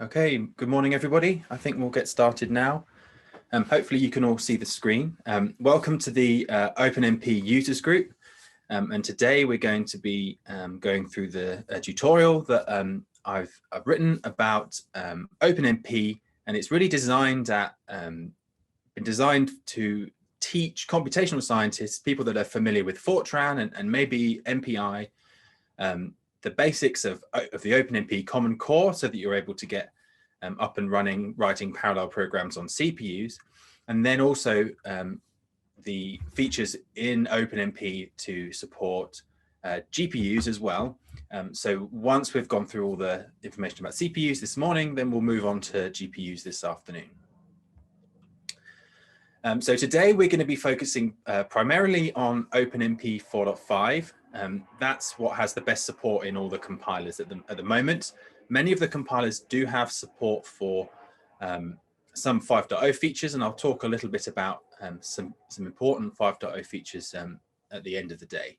Okay, good morning, everybody. I think we'll get started now. Hopefully you can all see the screen. Welcome to the OpenMP Users Group. And today we're going to be going through the tutorial that I've written about OpenMP, and it's really designed to teach computational scientists, people that are familiar with Fortran and maybe MPI, the basics of the OpenMP Common Core, so that you're able to get up and running, writing parallel programs on CPUs, and then also the features in OpenMP to support GPUs as well. So once we've gone through all the information about CPUs this morning, then we'll move on to GPUs this afternoon. So today we're going to be focusing primarily on OpenMP 4.5. That's what has the best support in all the compilers at the moment. Many of the compilers do have support for some 5.0 features, and I'll talk a little bit about some important 5.0 features at the end of the day.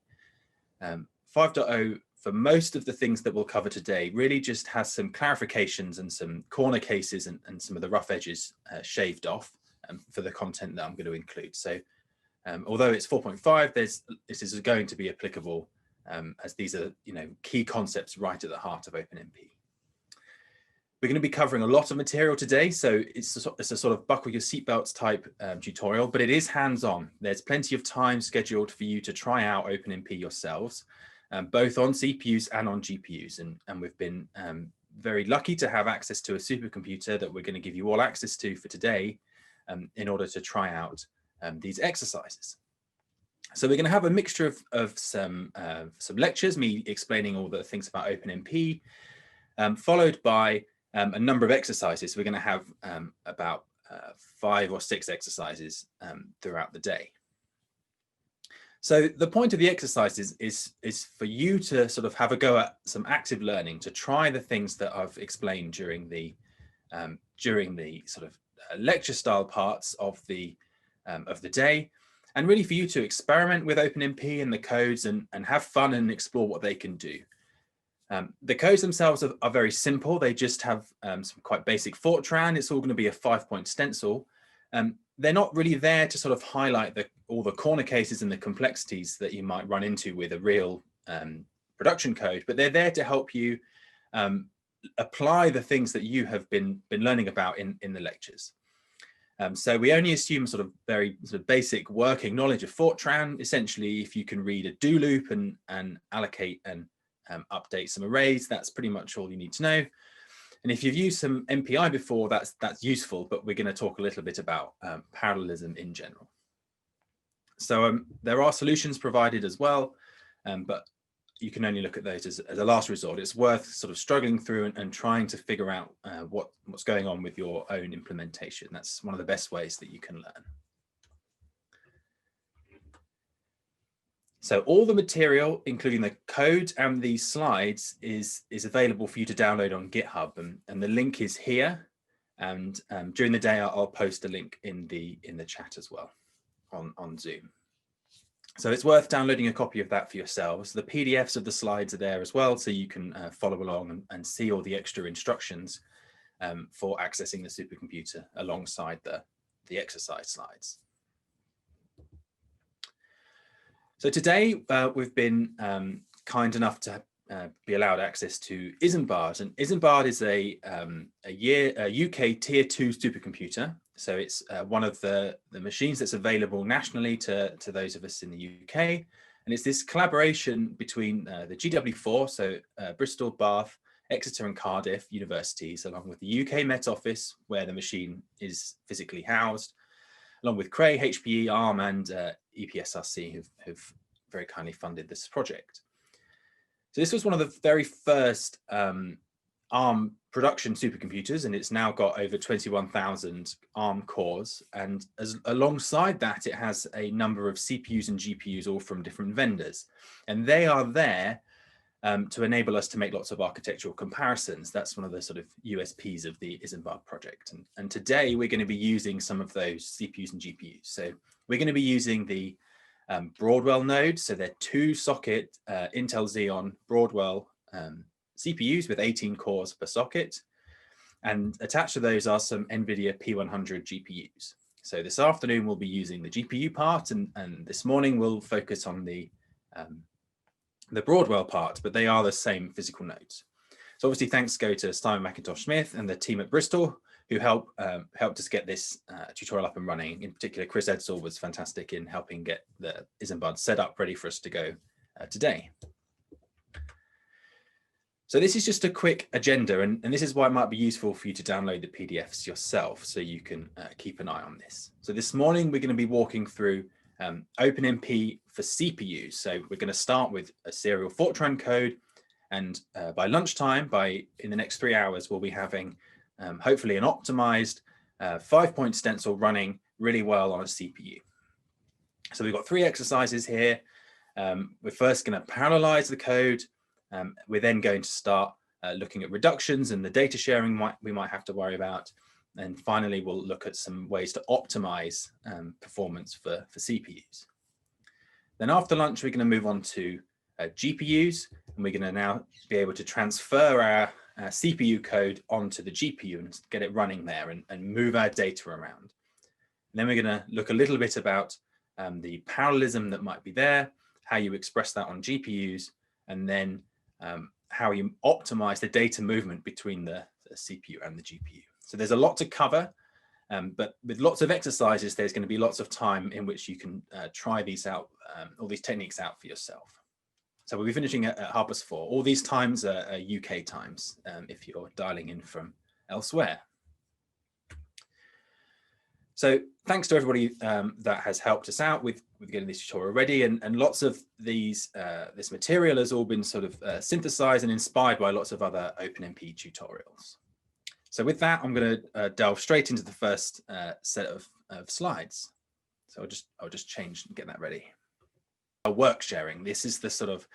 5.0, for most of the things that we'll cover today, really just has some clarifications and some corner cases and some of the rough edges shaved off for the content that I'm going to include. So although it's 4.5, this is going to be applicable as these are key concepts right at the heart of OpenMP. We're going to be covering a lot of material today, so it's a sort of buckle your seatbelts type tutorial, but it is hands-on. There's plenty of time scheduled for you to try out OpenMP yourselves, both on CPUs and on GPUs. And we've been very lucky to have access to a supercomputer that we're going to give you all access to for today in order to try out these exercises. So we're going to have a mixture of some lectures, me explaining all the things about OpenMP, followed by a number of exercises. We're going to have about 5 or 6 exercises throughout the day. So the point of the exercises is for you to sort of have a go at some active learning, to try the things that I've explained during the sort of lecture style parts of the day, and really for you to experiment with OpenMP and the codes and have fun and explore what they can do. The codes themselves are very simple. They just have some quite basic Fortran. It's all going to be a 5-point stencil. They're not really there to sort of highlight all the corner cases and the complexities that you might run into with a real production code, but they're there to help you apply the things that you have been learning about in the lectures. So we only assume sort of very sort of basic working knowledge of Fortran. Essentially, if you can read a do loop and allocate and update some arrays, that's pretty much all you need to know. And if you've used some MPI before, that's useful, but we're going to talk a little bit about parallelism in general. So there are solutions provided as well, but you can only look at those as a last resort. It's worth sort of struggling through and trying to figure out what's going on with your own implementation. That's one of the best ways that you can learn. So all the material, including the code and these slides, is available for you to download on GitHub, and the link is here. And during the day, I'll post a link in the chat as well on Zoom. So it's worth downloading a copy of that for yourselves. The PDFs of the slides are there as well, so you can follow along and see all the extra instructions for accessing the supercomputer alongside the exercise slides. So today we've been kind enough to be allowed access to Isambard, and Isambard is a UK tier 2 supercomputer. So it's one of the machines that's available nationally to those of us in the UK, and it's this collaboration between the GW4, so Bristol, Bath, Exeter and Cardiff universities, along with the UK Met Office, where the machine is physically housed, along with Cray, HPE, ARM and EPSRC, who've very kindly funded this project. So this was one of the very first ARM production supercomputers, and it's now got over 21,000 ARM cores. And alongside that, it has a number of CPUs and GPUs, all from different vendors. And they are there to enable us to make lots of architectural comparisons. That's one of the sort of USPs of the Isambard project. And today we're going to be using some of those CPUs and GPUs. So we're going to be using the Broadwell node. So they're 2-socket Intel Xeon Broadwell CPUs with 18 cores per socket. And attached to those are some NVIDIA P100 GPUs. So this afternoon we'll be using the GPU part, and this morning we'll focus on the Broadwell part, but they are the same physical nodes. So obviously thanks go to Simon McIntosh Smith and the team at Bristol who helped us get this tutorial up and running. In particular, Chris Edsall was fantastic in helping get the Isambard set up ready for us to go today. So this is just a quick agenda, and this is why it might be useful for you to download the PDFs yourself so you can keep an eye on this. So this morning we're going to be walking through OpenMP for CPUs. So we're going to start with a serial Fortran code, and by lunchtime, in the next 3 hours, we'll be having hopefully an optimized 5-point stencil running really well on a CPU. So we've got 3 exercises here. We're first going to parallelize the code. We're then going to start looking at reductions and the data sharing we might have to worry about. And finally, we'll look at some ways to optimize performance for CPUs. Then after lunch, we're going to move on to GPUs, and we're going to now be able to transfer our CPU code onto the GPU and get it running there and move our data around. And then we're going to look a little bit about the parallelism that might be there, how you express that on GPUs, and then how you optimize the data movement between the CPU and the GPU. So there's a lot to cover, but with lots of exercises, there's going to be lots of time in which you can try these out, all these techniques out for yourself. So we'll be finishing at 4:30. All these times are UK times if you're dialing in from elsewhere. So thanks to everybody that has helped us out with getting this tutorial ready, and lots of these this material has all been sort of synthesized and inspired by lots of other OpenMP tutorials. So with that, I'm going to delve straight into the first set of slides. So I'll just change and get that ready. Work sharing. This is the sort of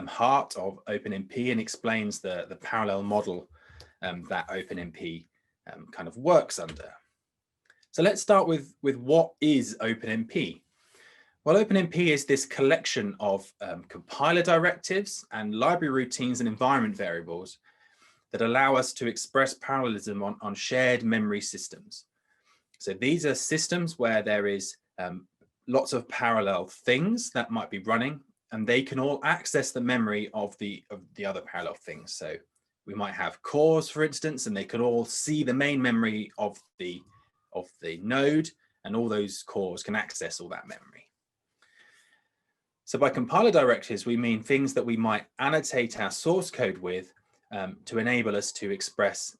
heart of OpenMP and explains the parallel model that OpenMP kind of works under. So let's start with what is OpenMP? Well, OpenMP is this collection of compiler directives and library routines and environment variables that allow us to express parallelism on shared memory systems. So these are systems where there is lots of parallel things that might be running, and they can all access the memory of the other parallel things. So we might have cores, for instance, and they can all see the main memory of the node, and all those cores can access all that memory. So by compiler directives, we mean things that we might annotate our source code with to enable us to express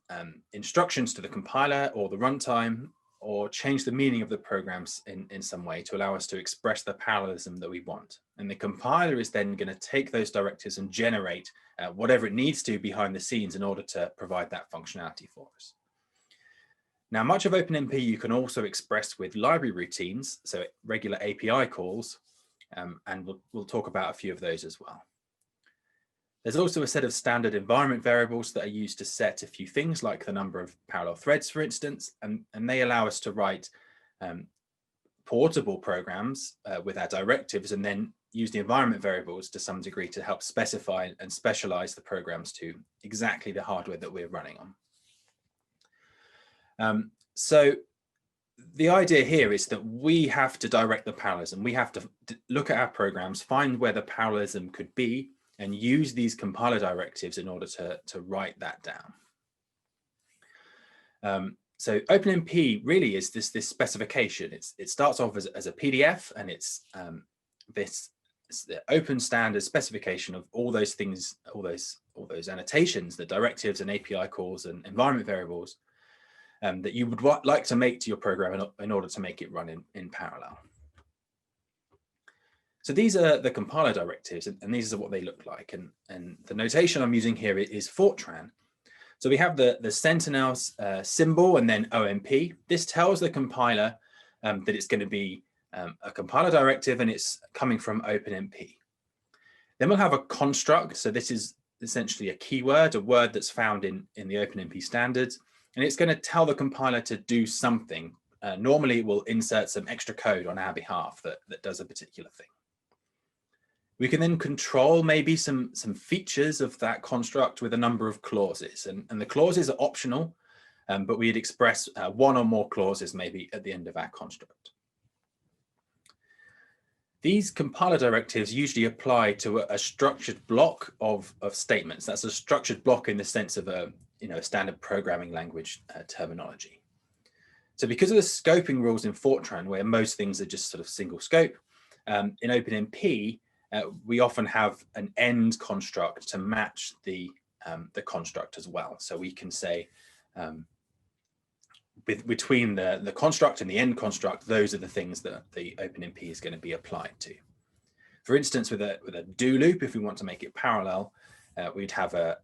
instructions to the compiler or the runtime, or change the meaning of the programs in some way to allow us to express the parallelism that we want. And the compiler is then going to take those directives and generate whatever it needs to behind the scenes in order to provide that functionality for us. Now, much of OpenMP you can also express with library routines, so regular API calls, and we'll talk about a few of those as well. There's also a set of standard environment variables that are used to set a few things like the number of parallel threads, for instance, and they allow us to write portable programs with our directives and then use the environment variables to some degree to help specify and specialize the programs to exactly the hardware that we're running on. So the idea here is that we have to direct the parallelism. We have to look at our programs, find where the parallelism could be, and use these compiler directives in order to write that down. So OpenMP really is this specification. It starts off as a PDF, and it's the open standard specification of all those things, all those annotations, the directives and API calls and environment variables that you would like to make to your program in order to make it run in parallel. So these are the compiler directives, and these are what they look like. And the notation I'm using here is Fortran. So we have the Sentinel's symbol and then OMP. This tells the compiler that it's going to be a compiler directive and it's coming from OpenMP. Then we'll have a construct. So this is essentially a keyword, a word that's found in the OpenMP standards. And it's going to tell the compiler to do something. Normally, it will insert some extra code on our behalf that does a particular thing. We can then control maybe some features of that construct with a number of clauses. And the clauses are optional. but we'd express one or more clauses maybe at the end of our construct. These compiler directives usually apply to a structured block of statements. That's a structured block in the sense of a standard programming language terminology. So because of the scoping rules in Fortran, where most things are just sort of single scope, in OpenMP, we often have an end construct to match the construct as well. So we can say between the construct and the end construct, those are the things that the OpenMP is going to be applied to. For instance, with a do loop, if we want to make it parallel, we'd have an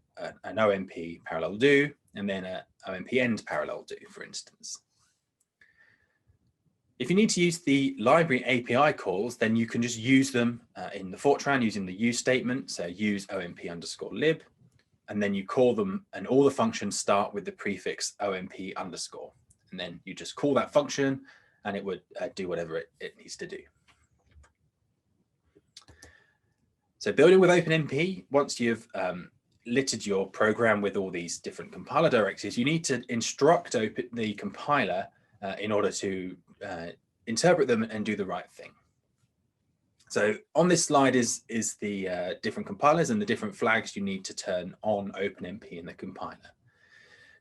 OMP parallel do, and then an OMP end parallel do, for instance. If you need to use the library API calls, then you can just use them in the Fortran using the use statement. So use OMP_lib, and then you call them, and all the functions start with the prefix OMP_. And then you just call that function, and it would do whatever it needs to do. So building with OpenMP, once you've littered your program with all these different compiler directives, you need to instruct the compiler in order to interpret them and do the right thing. So on this slide is the different compilers and the different flags you need to turn on OpenMP in the compiler.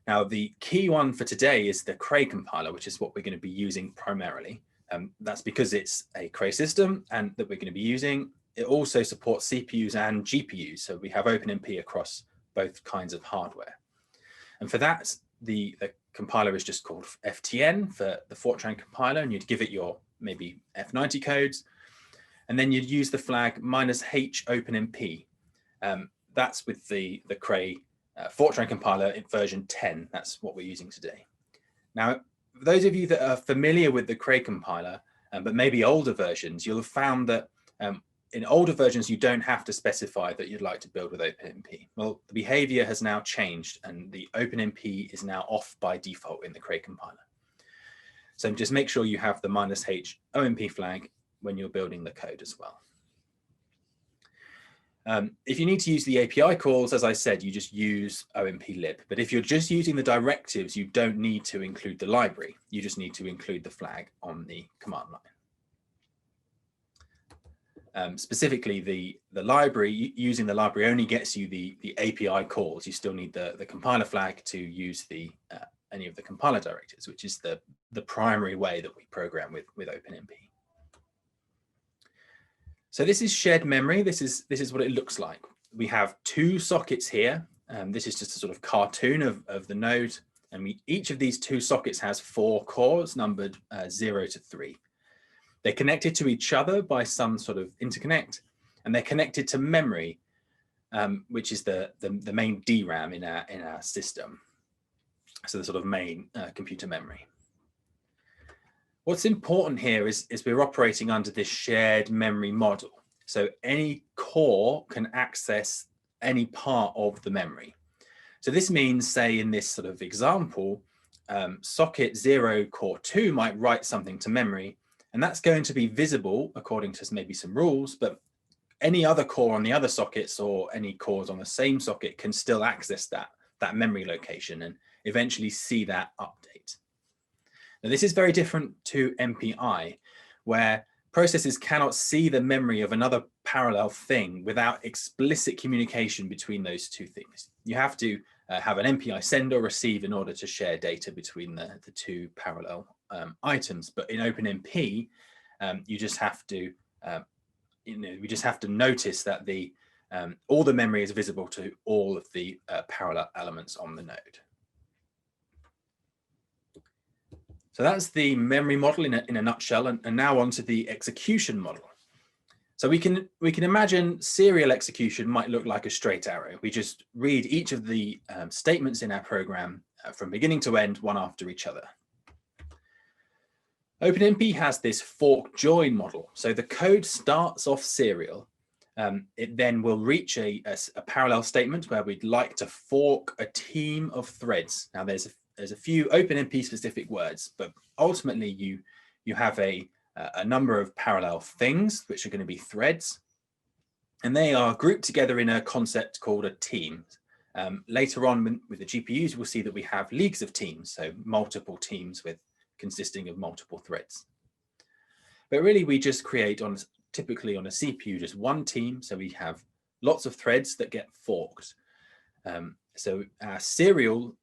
Now, the key one for today is the Cray compiler, which is what we're going to be using primarily. That's because it's a Cray system and that we're going to be using. It also supports CPUs and GPUs. So we have OpenMP across both kinds of hardware. And for that, the compiler is just called FTN for the Fortran compiler, and you'd give it your maybe F90 codes. And then you'd use the flag -h OpenMP. That's with the Cray Fortran compiler in version 10. That's what we're using today. Now, for those of you that are familiar with the Cray compiler, but maybe older versions, you'll have found that in older versions, you don't have to specify that you'd like to build with OpenMP. Well, the behavior has now changed, and the OpenMP is now off by default in the Cray compiler. So just make sure you have the -h OMP flag when you're building the code as well. If you need to use the API calls, as I said, you just use OMP_lib. But if you're just using the directives, you don't need to include the library. You just need to include the flag on the command line. Specifically, the library, using the library only gets you the API calls. You still need the compiler flag to use any of the compiler directives, which is the primary way that we program with OpenMP. So this is shared memory. This is what it looks like. We have two sockets here. This is just a sort of cartoon of the node. And each of these two sockets has 4 cores numbered 0 to 3. They're connected to each other by some sort of interconnect, and they're connected to memory, which is the main DRAM in our system. So the sort of main computer memory. What's important here is we're operating under this shared memory model. So any core can access any part of the memory. So this means, say, in this sort of example, socket 0 core 2 might write something to memory, and that's going to be visible according to maybe some rules, but any other core on the other sockets or any cores on the same socket can still access that memory location and eventually see that update. Now, this is very different to MPI, where processes cannot see the memory of another parallel thing without explicit communication between those two things. You have to have an MPI send or receive in order to share data between the two parallel items. But in OpenMP, you just have to, we just have to notice that all the memory is visible to all of the parallel elements on the node. So that's the memory model in a nutshell, and now on to the execution model. So we can imagine serial execution might look like a straight arrow. We just read each of the statements in our program from beginning to end, one after each other. OpenMP has this fork join model. So the code starts off serial. It then will reach a parallel statement where we'd like to fork a team of threads. Now there's a few OpenMP specific words, but ultimately you have a number of parallel things, which are going to be threads, and they are grouped together in a concept called a team. Later on with the GPUs, we'll see that we have leagues of teams, so multiple teams consisting of multiple threads. But really, we just create typically on a CPU just one team, so we have lots of threads that get forked. So our serial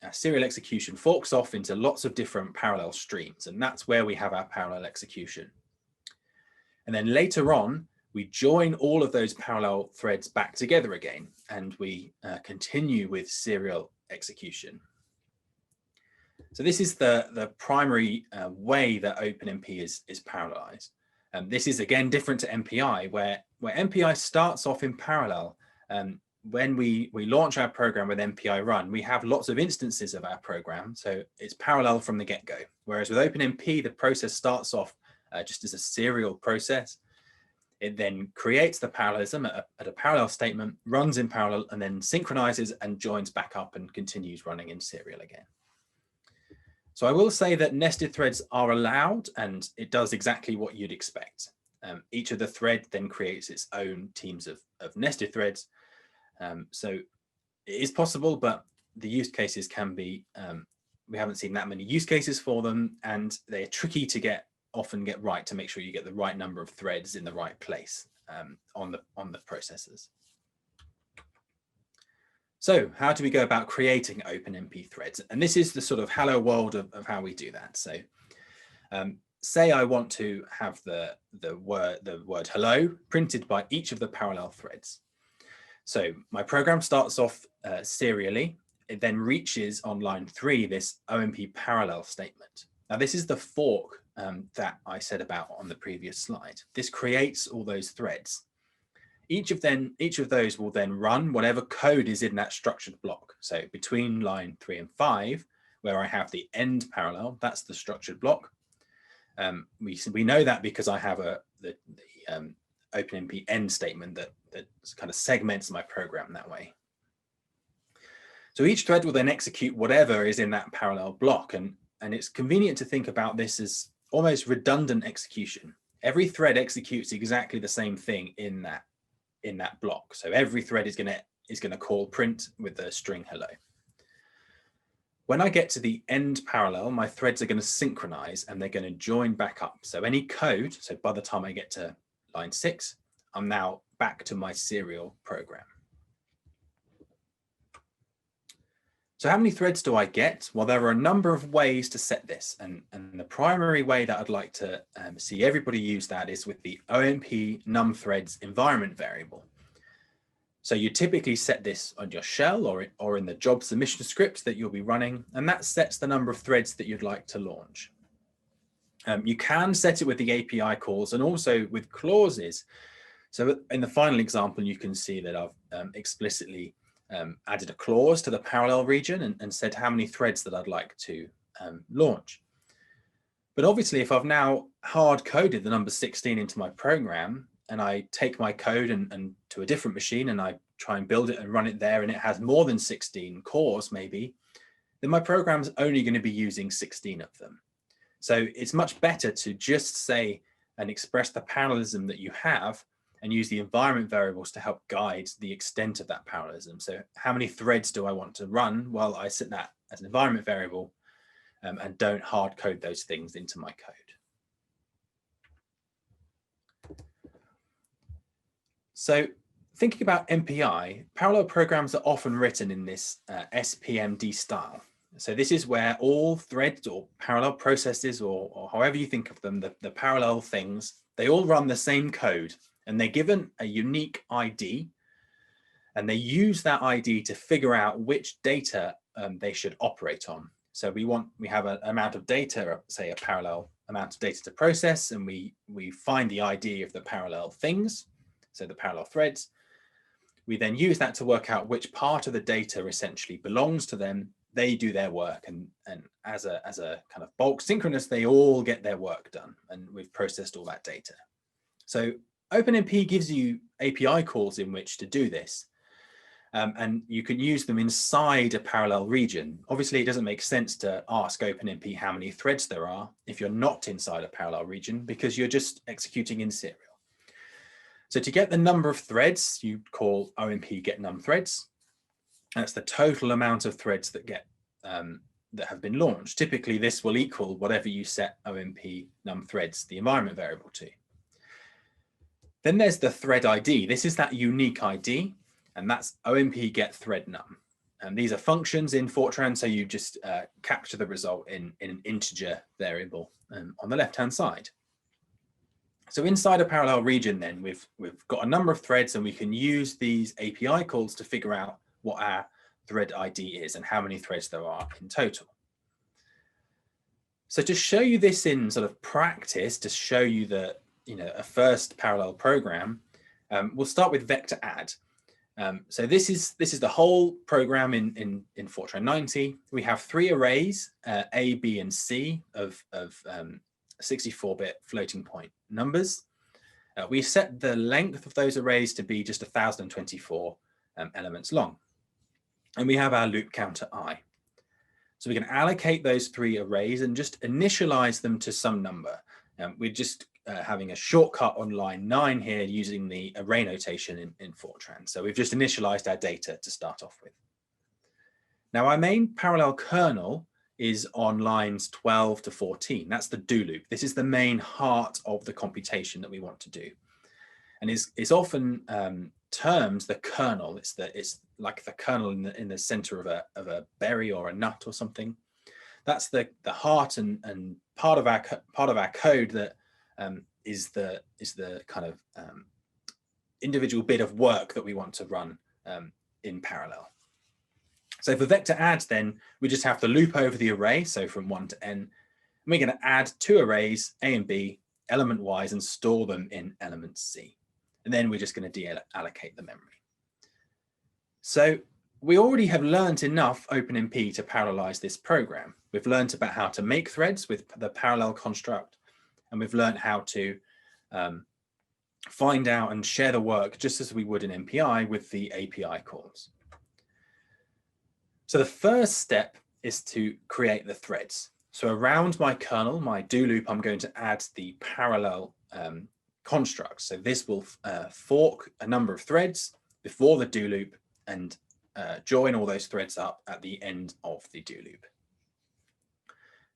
execution forks off into lots of different parallel streams, and that's where we have our parallel execution. And then later on, we join all of those parallel threads back together again, and we continue with serial execution. So this is the primary way that OpenMP is parallelized. This is again different to MPI, where MPI starts off in parallel. When we launch our program with MPI run, we have lots of instances of our program, so it's parallel from the get-go. Whereas with OpenMP, the process starts off just as a serial process. It then creates the parallelism at a parallel statement, runs in parallel, and then synchronizes and joins back up and continues running in serial again. So I will say that nested threads are allowed, and it does exactly what you'd expect. Each of the thread then creates its own teams of nested threads. So it is possible, but the use cases can be, we haven't seen that many use cases for them, and they're tricky to often get right to make sure you get the right number of threads in the right place on the processors. So how do we go about creating OpenMP threads? And this is the sort of hello world of how we do that. So say I want to have the word hello printed by each of the parallel threads. So my program starts off serially. It then reaches on line 3 this OMP parallel statement. Now this is the fork that I said about on the previous slide. This creates all those threads. Each of those will then run whatever code is in that structured block. So between line 3 and 5, where I have the end parallel, that's the structured block. We know that because I have the OpenMP end statement that kind of segments my program that way. So each thread will then execute whatever is in that parallel block, and it's convenient to think about this as almost redundant execution. Every thread executes exactly the same thing in that block. So every thread is going to call print with the string hello. When I get to the end parallel, my threads are going to synchronize and they're going to join back up. So any code, so by the time I get to line 6, I'm now back to my serial program. So how many threads do I get? Well, there are a number of ways to set this. And the primary way that I'd like to see everybody use that is with the OMP numThreads environment variable. So you typically set this on your shell or in the job submission script that you'll be running, and that sets the number of threads that you'd like to launch. You can set it with the API calls and also with clauses. So in the final example, you can see that I've explicitly added a clause to the parallel region and said how many threads that I'd like to launch. But obviously, if I've now hard coded the number 16 into my program, and I take my code and to a different machine and I try and build it and run it there, and it has more than 16 cores maybe, then my program's only going to be using 16 of them. So it's much better to just say and express the parallelism that you have and use the environment variables to help guide the extent of that parallelism. So how many threads do I want to run? Well, I set that as an environment variable and don't hard code those things into my code. So thinking about MPI, parallel programs are often written in this SPMD style. So this is where all threads or parallel processes or however you think of them, the parallel things, they all run the same code and they're given a unique ID, and they use that ID to figure out which data they should operate on. So we have an amount of data, say a parallel amount of data to process, and we find the ID of the parallel things. So the parallel threads, we then use that to work out which part of the data essentially belongs to them. They do their work, and as a kind of bulk synchronous, they all get their work done, and we've processed all that data. So OpenMP gives you API calls in which to do this, and you can use them inside a parallel region. Obviously, it doesn't make sense to ask OpenMP how many threads there are if you're not inside a parallel region, because you're just executing in serial. So to get the number of threads, you call OMP get numThreads. That's the total amount of threads that get that have been launched. Typically, this will equal whatever you set OMP num threads, the environment variable, to. Then there's the thread ID. This is that unique ID, and that's OMP get thread num. And these are functions in Fortran, so you just capture the result in an integer variable on the left-hand side. So inside a parallel region, then we've got a number of threads, and we can use these API calls to figure out what our thread ID is and how many threads there are in total. So to show you this in sort of practice, to show you the a first parallel program, we'll start with vector add. So this is the whole program in Fortran 90. We have 3 arrays, A, B, and C of 64-bit floating point numbers. We set the length of those arrays to be just 1024 elements long. And we have our loop counter I. So we can allocate those 3 arrays and just initialize them to some number. We're just having a shortcut on line 9 here using the array notation in Fortran. So we've just initialized our data to start off with. Now our main parallel kernel is on lines 12 to 14. That's the do loop. This is the main heart of the computation that we want to do. And it's often termed the kernel. It's like the kernel in the center of a berry or a nut or something. That's the heart and part of our code that is the kind of individual bit of work that we want to run in parallel. So for vector add, then we just have to loop over the array, so from 1 to n. And we're going to add 2 arrays, A and B, element wise, and store them in element C. And then we're just going to deallocate the memory. So we already have learned enough OpenMP to parallelize this program. We've learned about how to make threads with the parallel construct, and we've learned how to find out and share the work just as we would in MPI with the API calls. So the first step is to create the threads. So around my kernel, my do loop, I'm going to add the parallel construct. So this will fork a number of threads before the do loop and join all those threads up at the end of the do loop.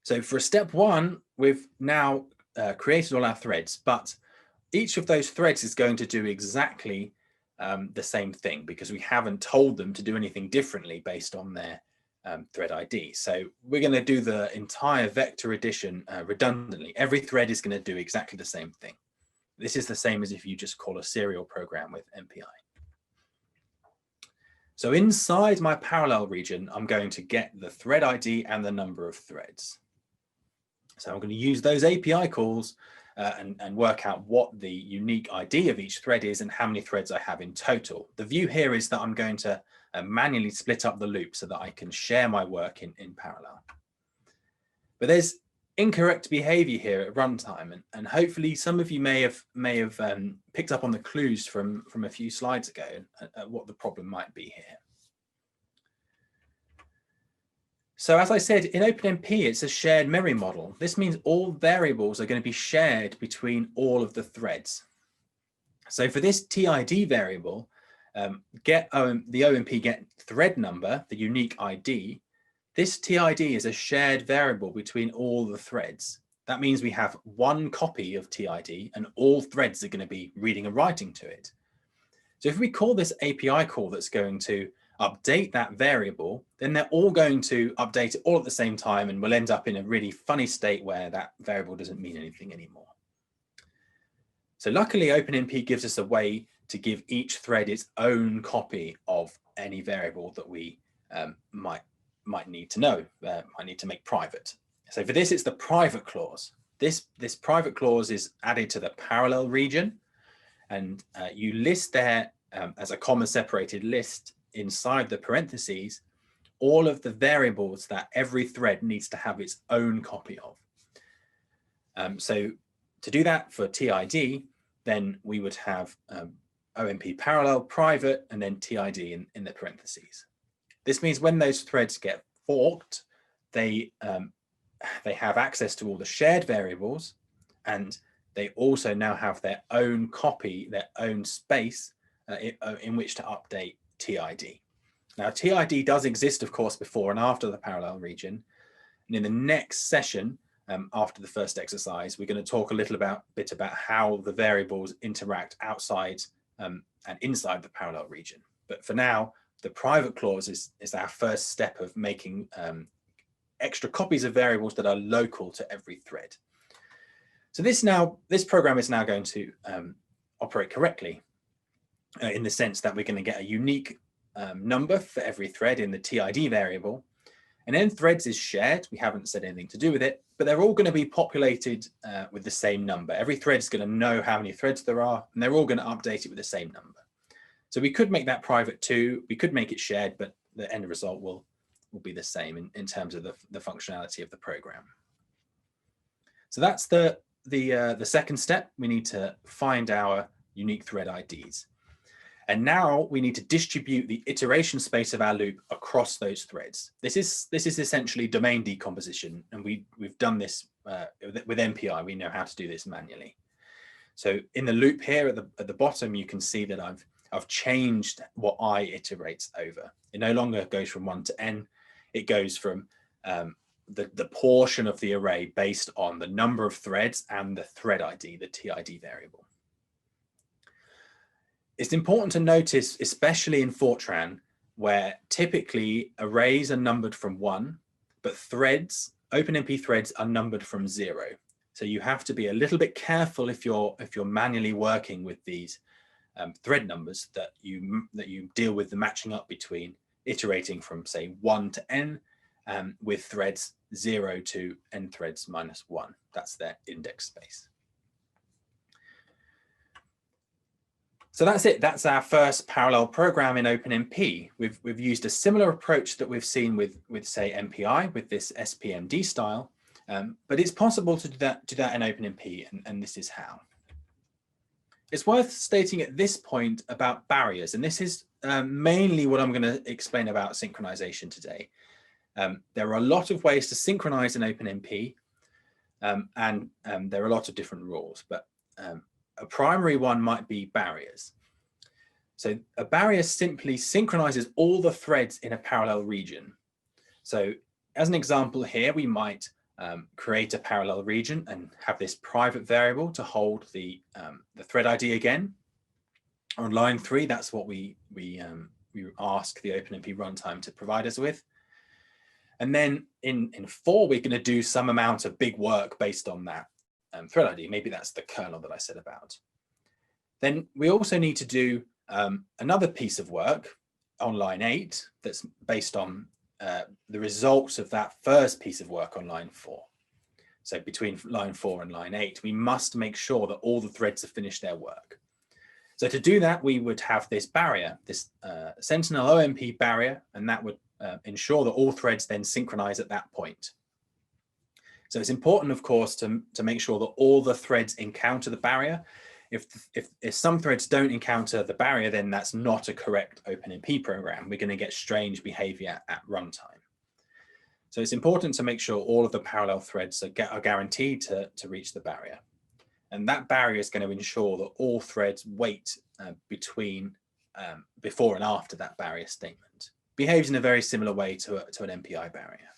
So for step 1, we've now created all our threads, but each of those threads is going to do exactly the same thing because we haven't told them to do anything differently based on their thread ID. So we're going to do the entire vector addition redundantly. Every thread is going to do exactly the same thing. This is the same as if you just call a serial program with MPI. So inside my parallel region, I'm going to get the thread ID and the number of threads. So I'm going to use those API calls and work out what the unique ID of each thread is and how many threads I have in total. The view here is that I'm going to manually split up the loop so that I can share my work in parallel. But there's incorrect behavior here at runtime, and hopefully some of you may have picked up on the clues from a few slides ago at what the problem might be here. So as I said, in OpenMP, it's a shared memory model. This means all variables are going to be shared between all of the threads. So for this TID variable, the OMP get thread number, the unique ID, this TID is a shared variable between all the threads. That means we have one copy of TID and all threads are going to be reading and writing to it. So if we call this API call that's going to update that variable, then they're all going to update it all at the same time, and we'll end up in a really funny state where that variable doesn't mean anything anymore. So luckily, OpenMP gives us a way to give each thread its own copy of any variable that we might need to know, might need to make private. So for this, it's the private clause. This private clause is added to the parallel region, and you list there as a comma separated list inside the parentheses all of the variables that every thread needs to have its own copy of. So to do that for TID, then we would have OMP parallel private and then TID in the parentheses. This means when those threads get forked, they have access to all the shared variables, and they also now have their own copy, their own space in which to update TID. Now, TID does exist, of course, before and after the parallel region. And in the next session, after the first exercise, we're going to talk a little bit about how the variables interact outside and inside the parallel region. But for now, the private clause is our first step of making extra copies of variables that are local to every thread. So this program is now going to operate correctly in the sense that we're going to get a unique number for every thread in the TID variable. And then threads is shared. We haven't said anything to do with it, but they're all going to be populated with the same number. Every thread is going to know how many threads there are, and they're all going to update it with the same number. So we could make that private too. We could make it shared, but the end result will be the same in terms of the functionality of the program. So that's the second step. We need to find our unique thread IDs. And now we need to distribute the iteration space of our loop across those threads. This is essentially domain decomposition, and we've done this with MPI. We know how to do this manually. So in the loop here at the bottom, you can see that I've changed what I iterates over. It no longer goes from 1 to n. It goes from the portion of the array based on the number of threads and the thread ID, the TID variable. It's important to notice, especially in Fortran, where typically arrays are numbered from 1, but threads, OpenMP threads, are numbered from 0. So you have to be a little bit careful if you're manually working with these thread numbers that you deal with the matching up between iterating from, say, 1 to n with threads 0 to n threads minus 1. That's their index space. So that's it. That's our first parallel program in OpenMP. We've used a similar approach that we've seen with say MPI with this SPMD style, but it's possible to do that in OpenMP, and this is how. It's worth stating at this point about barriers, and this is mainly what I'm going to explain about synchronization today. There are a lot of ways to synchronize in OpenMP, and there are a lot of different rules, but a primary one might be barriers. So a barrier simply synchronizes all the threads in a parallel region. So as an example here, we might create a parallel region and have this private variable to hold the thread ID again. On line 3, that's what we ask the OpenMP runtime to provide us with. And then in 4, we're going to do some amount of big work based on that thread ID. Maybe that's the kernel that I said about. Then we also need to do another piece of work on line 8 that's based on the results of that first piece of work on line 4. So between line 4 and line 8, we must make sure that all the threads have finished their work. So to do that, we would have this barrier, this Sentinel OMP barrier, and that would ensure that all threads then synchronize at that point. So it's important, of course, to make sure that all the threads encounter the barrier. If some threads don't encounter the barrier, then that's not a correct OpenMP program. We're going to get strange behavior at runtime. So it's important to make sure all of the parallel threads are guaranteed to reach the barrier. And that barrier is going to ensure that all threads wait before and after that barrier statement. Behaves in a very similar way to an MPI barrier.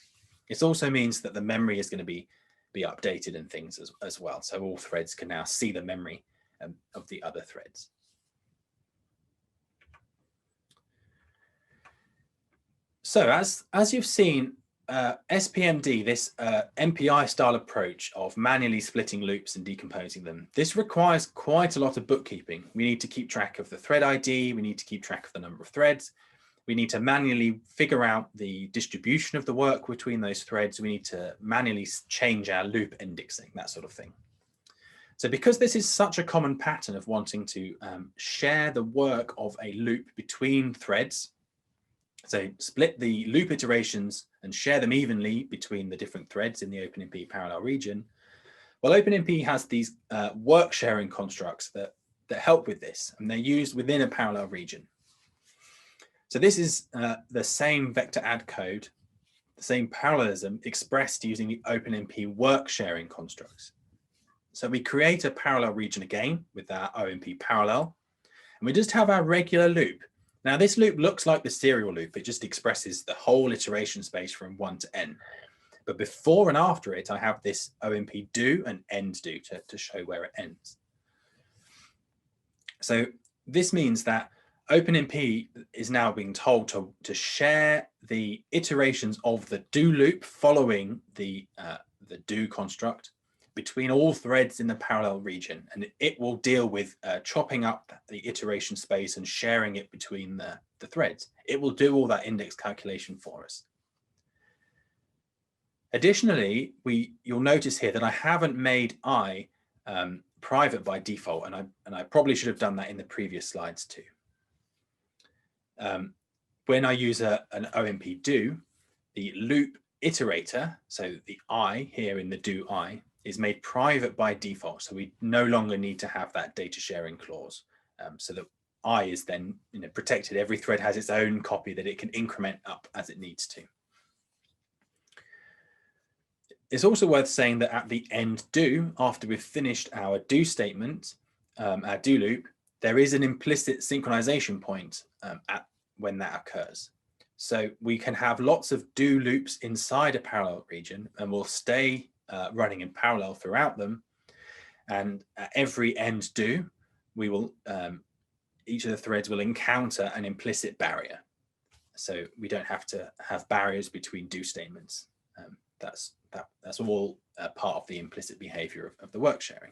It also means that the memory is going to be updated and things as well. So all threads can now see the memory of the other threads. So as you've seen, SPMD, this MPI style approach of manually splitting loops and decomposing them, this requires quite a lot of bookkeeping. We need to keep track of the thread ID. We need to keep track of the number of threads. We need to manually figure out the distribution of the work between those threads. We need to manually change our loop indexing, that sort of thing. So because this is such a common pattern of wanting to share the work of a loop between threads, so split the loop iterations and share them evenly between the different threads in the OpenMP parallel region, well, OpenMP has these work sharing constructs that help with this, and they're used within a parallel region. So this is the same vector add code, the same parallelism expressed using the OpenMP work sharing constructs. So we create a parallel region again with our OMP parallel, and we just have our regular loop. Now this loop looks like the serial loop. It just expresses the whole iteration space from 1 to n. But before and after it, I have this OMP do and end do to show where it ends. So this means that OpenMP is now being told to share the iterations of the do loop following the do construct between all threads in the parallel region, and it will deal with chopping up the iteration space and sharing it between the threads. It will do all that index calculation for us. Additionally, you'll notice here that I haven't made I private by default, and I probably should have done that in the previous slides too. When I use an OMP do, the loop iterator, so the I here in the do I, is made private by default. So we no longer need to have that data sharing clause. So that I is then protected. Every thread has its own copy that it can increment up as it needs to. It's also worth saying that at the end do, after we've finished our do statement, our do loop, there is an implicit synchronization point when that occurs. So we can have lots of do loops inside a parallel region, and we'll stay running in parallel throughout them. And at every end do, we will each of the threads will encounter an implicit barrier. So we don't have to have barriers between do statements. That's all part of the implicit behavior of the work sharing.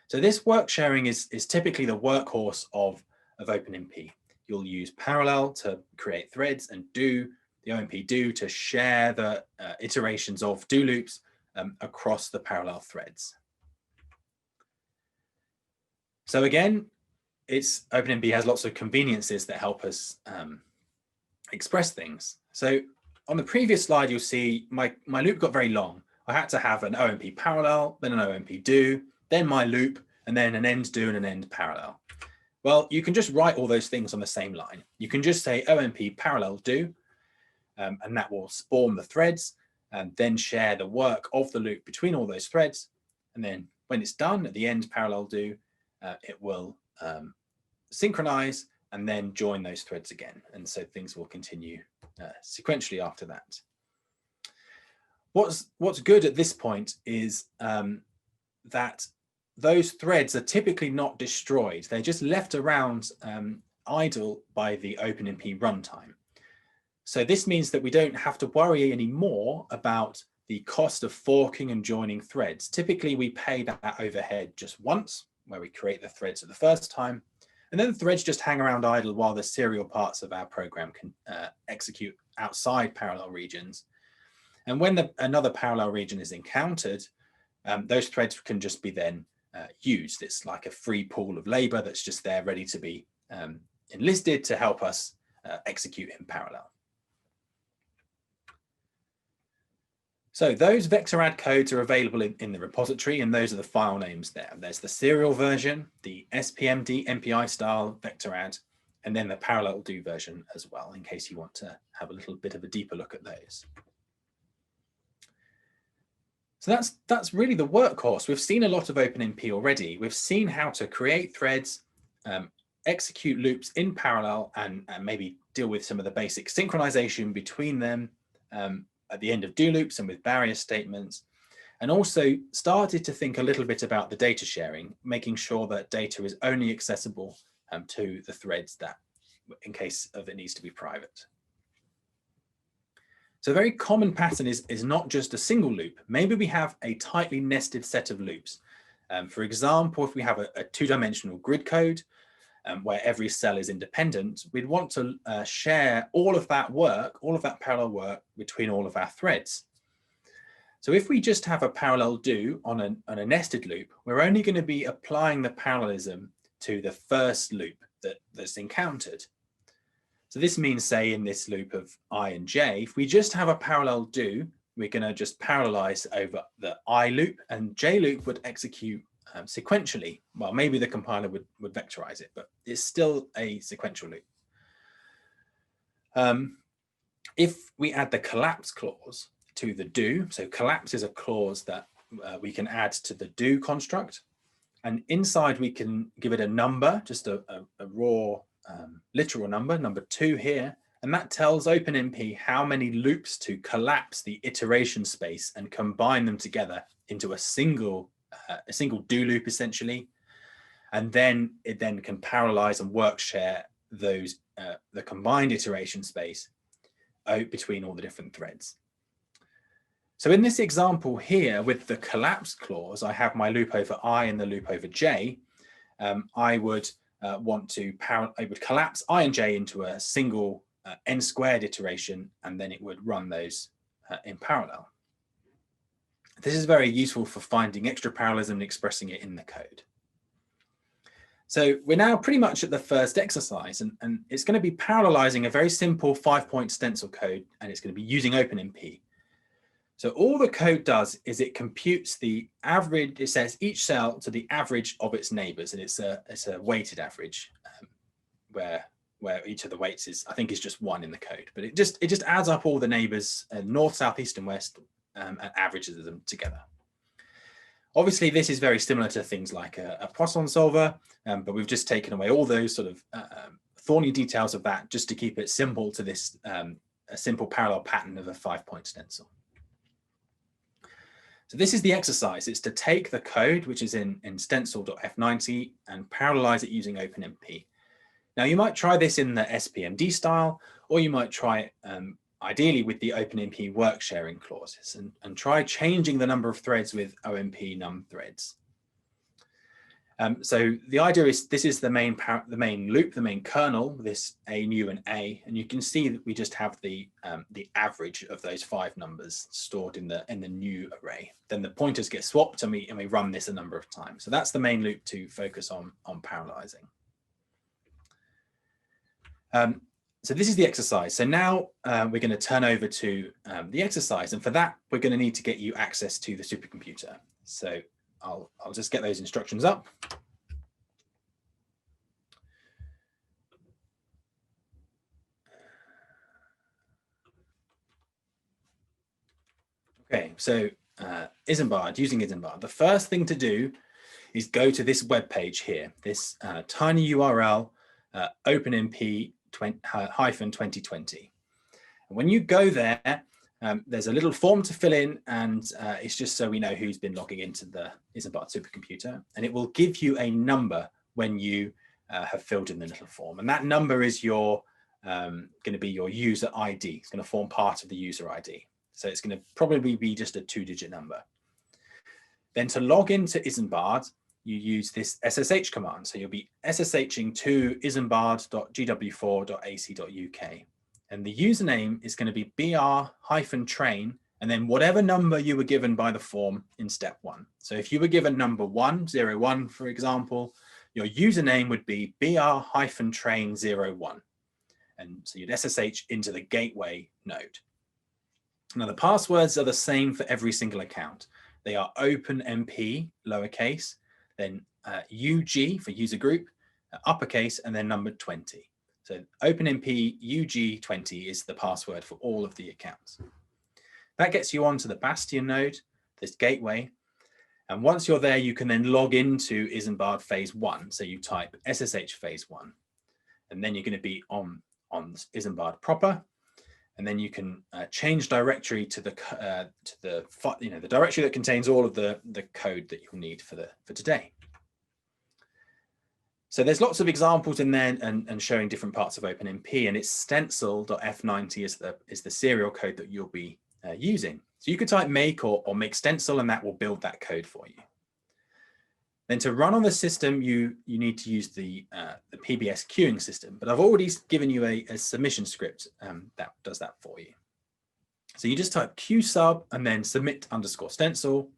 So this work sharing is typically the workhorse of OpenMP. You'll use parallel to create threads and do, the OMP do, to share the iterations of do loops across the parallel threads. So again, OpenMP has lots of conveniences that help us express things. So on the previous slide, you'll see my loop got very long. I had to have an OMP parallel, then an OMP do, then my loop, and then an end do and an end parallel. Well, you can just write all those things on the same line. You can just say OMP parallel do, and that will spawn the threads and then share the work of the loop between all those threads. And then when it's done at the end parallel do, it will synchronize and then join those threads again. And so things will continue sequentially after that. What's good at this point is that those threads are typically not destroyed. They're just left around idle by the OpenMP runtime. So this means that we don't have to worry anymore about the cost of forking and joining threads. Typically, we pay that overhead just once, where we create the threads for the first time, and then the threads just hang around idle while the serial parts of our program can execute outside parallel regions. And when another parallel region is encountered, those threads can just be then used. It's like a free pool of labor that's just there ready to be enlisted to help us execute in parallel. So those vectorad codes are available in the repository, and those are the file names there. There's the serial version, the SPMD MPI style vectorad, and then the parallel do version as well, in case you want to have a little bit of a deeper look at those. So that's really the workhorse. We've seen a lot of OpenMP already. We've seen how to create threads, execute loops in parallel, and maybe deal with some of the basic synchronization between them at the end of do loops and with barrier statements, and also started to think a little bit about the data sharing, making sure that data is only accessible to the threads that, in case of it needs to be private. So a very common pattern is not just a single loop. Maybe we have a tightly nested set of loops. For example, if we have a two-dimensional grid code where every cell is independent, we'd want to share all of that work, all of that parallel work between all of our threads. So if we just have a parallel do on a nested loop, we're only going to be applying the parallelism to the first loop that's encountered. So this means, say, in this loop of I and j, if we just have a parallel do, we're going to just parallelize over the I loop, and j loop would execute sequentially. Well, maybe the compiler would vectorize it, but it's still a sequential loop. If we add the collapse clause to the do, so collapse is a clause that we can add to the do construct, and inside we can give it a number, just a raw literal number, number 2 here, and that tells OpenMP how many loops to collapse the iteration space and combine them together into a single do loop essentially. And then it then can parallelize and work share those the combined iteration space out between all the different threads. So in this example here with the collapse clause, I have my loop over I and the loop over j. I would collapse I and j into a single n squared iteration, and then it would run those in parallel. This is very useful for finding extra parallelism and expressing it in the code. So we're now pretty much at the first exercise, and it's going to be parallelizing a very simple 5-point stencil code, and it's going to be using OpenMP. So all the code does is it computes the average, it sets each cell to the average of its neighbors, and it's a weighted average where each of the weights is, I think, is just 1 in the code, but it just adds up all the neighbors north, south, east, and west and averages them together. Obviously, this is very similar to things like a Poisson solver, but we've just taken away all those sort of thorny details of that just to keep it simple to this a simple parallel pattern of a 5-point stencil. So this is the exercise. It's to take the code, which is in stencil.f90, and parallelize it using OpenMP. Now, you might try this in the SPMD style, or you might try it ideally with the OpenMP work sharing clauses, and try changing the number of threads with OMP num threads. So the idea is this is the main loop, the main kernel, this A, new, and A, and you can see that we just have the average of those 5 numbers stored in the new array. Then the pointers get swapped, and we run this a number of times. So that's the main loop to focus on parallelizing. So this is the exercise. So now we're going to turn over to the exercise, and for that we're going to need to get you access to the supercomputer. So I'll just get those instructions up. Okay, so Isambard, using Isambard, the first thing to do is go to this web page here, this tiny URL, OpenMP-2020. And when you go there, there's a little form to fill in, and it's just so we know who's been logging into the Isambard supercomputer, and it will give you a number when you have filled in the little form, and that number is your going to be your user ID. It's going to form part of the user ID, so it's going to probably be just a 2-digit number. Then to log into Isambard, you use this SSH command, so you'll be SSHing to isambard.gw4.ac.uk. And the username is going to be br-train, and then whatever number you were given by the form in step 1. So if you were given number 101, for example, your username would be br-train01. And so you'd SSH into the gateway node. Now the passwords are the same for every single account. They are OpenMP, lowercase, then UG for user group, uppercase, and then number 20. So OpenMP UG20 is the password for all of the accounts. That gets you onto the Bastion node, this gateway. And once you're there, you can then log into Isambard phase 1. So you type SSH phase 1, and then you're going to be on Isambard proper. And then you can change directory to the directory that contains all of the code that you'll need for today. So there's lots of examples in there and showing different parts of OpenMP, and it's stencil.f90 is the serial code that you'll be using. So you could type make or make stencil, and that will build that code for you. Then to run on the system, you need to use the PBS queuing system, but I've already given you a submission script that does that for you. So you just type qsub and then submit_stencil.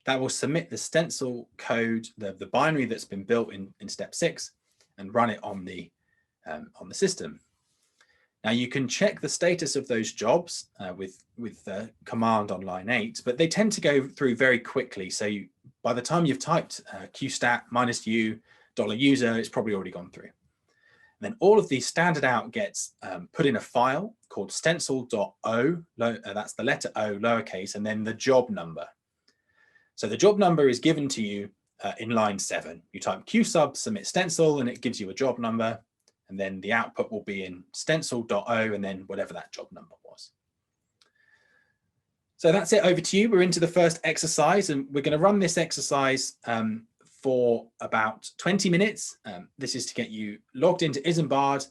That will submit the stencil code, the binary that's been built in step 6, and run it on the system. Now you can check the status of those jobs with the command on line 8, but they tend to go through very quickly. So by the time you've typed qstat -u $user, it's probably already gone through. And then all of the standard out gets put in a file called stencil.o, that's the letter O, lowercase, and then the job number. So the job number is given to you in line 7. You type qsub submit stencil, and it gives you a job number. and then the output will be in stencil.o and then whatever that job number was. So that's it, over to you. We're into the first exercise, and we're going to run this exercise for about 20 minutes. This is to get you logged into Isambard,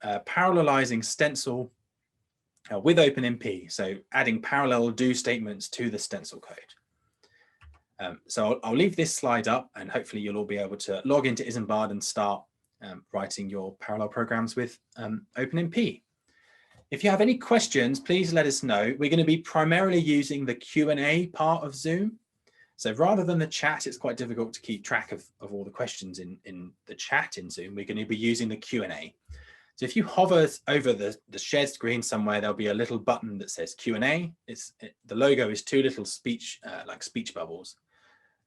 parallelizing Stencil with OpenMP, so adding parallel do statements to the Stencil code. So I'll leave this slide up, and hopefully you'll all be able to log into Isambard and start writing your parallel programs with OpenMP. If you have any questions, please let us know. We're going to be primarily using the Q&A part of Zoom. So rather than the chat, it's quite difficult to keep track of all the questions in the chat in Zoom. We're going to be using the Q&A. So if you hover over the shared screen somewhere, there'll be a little button that says Q&A. The logo is two little speech, like speech bubbles,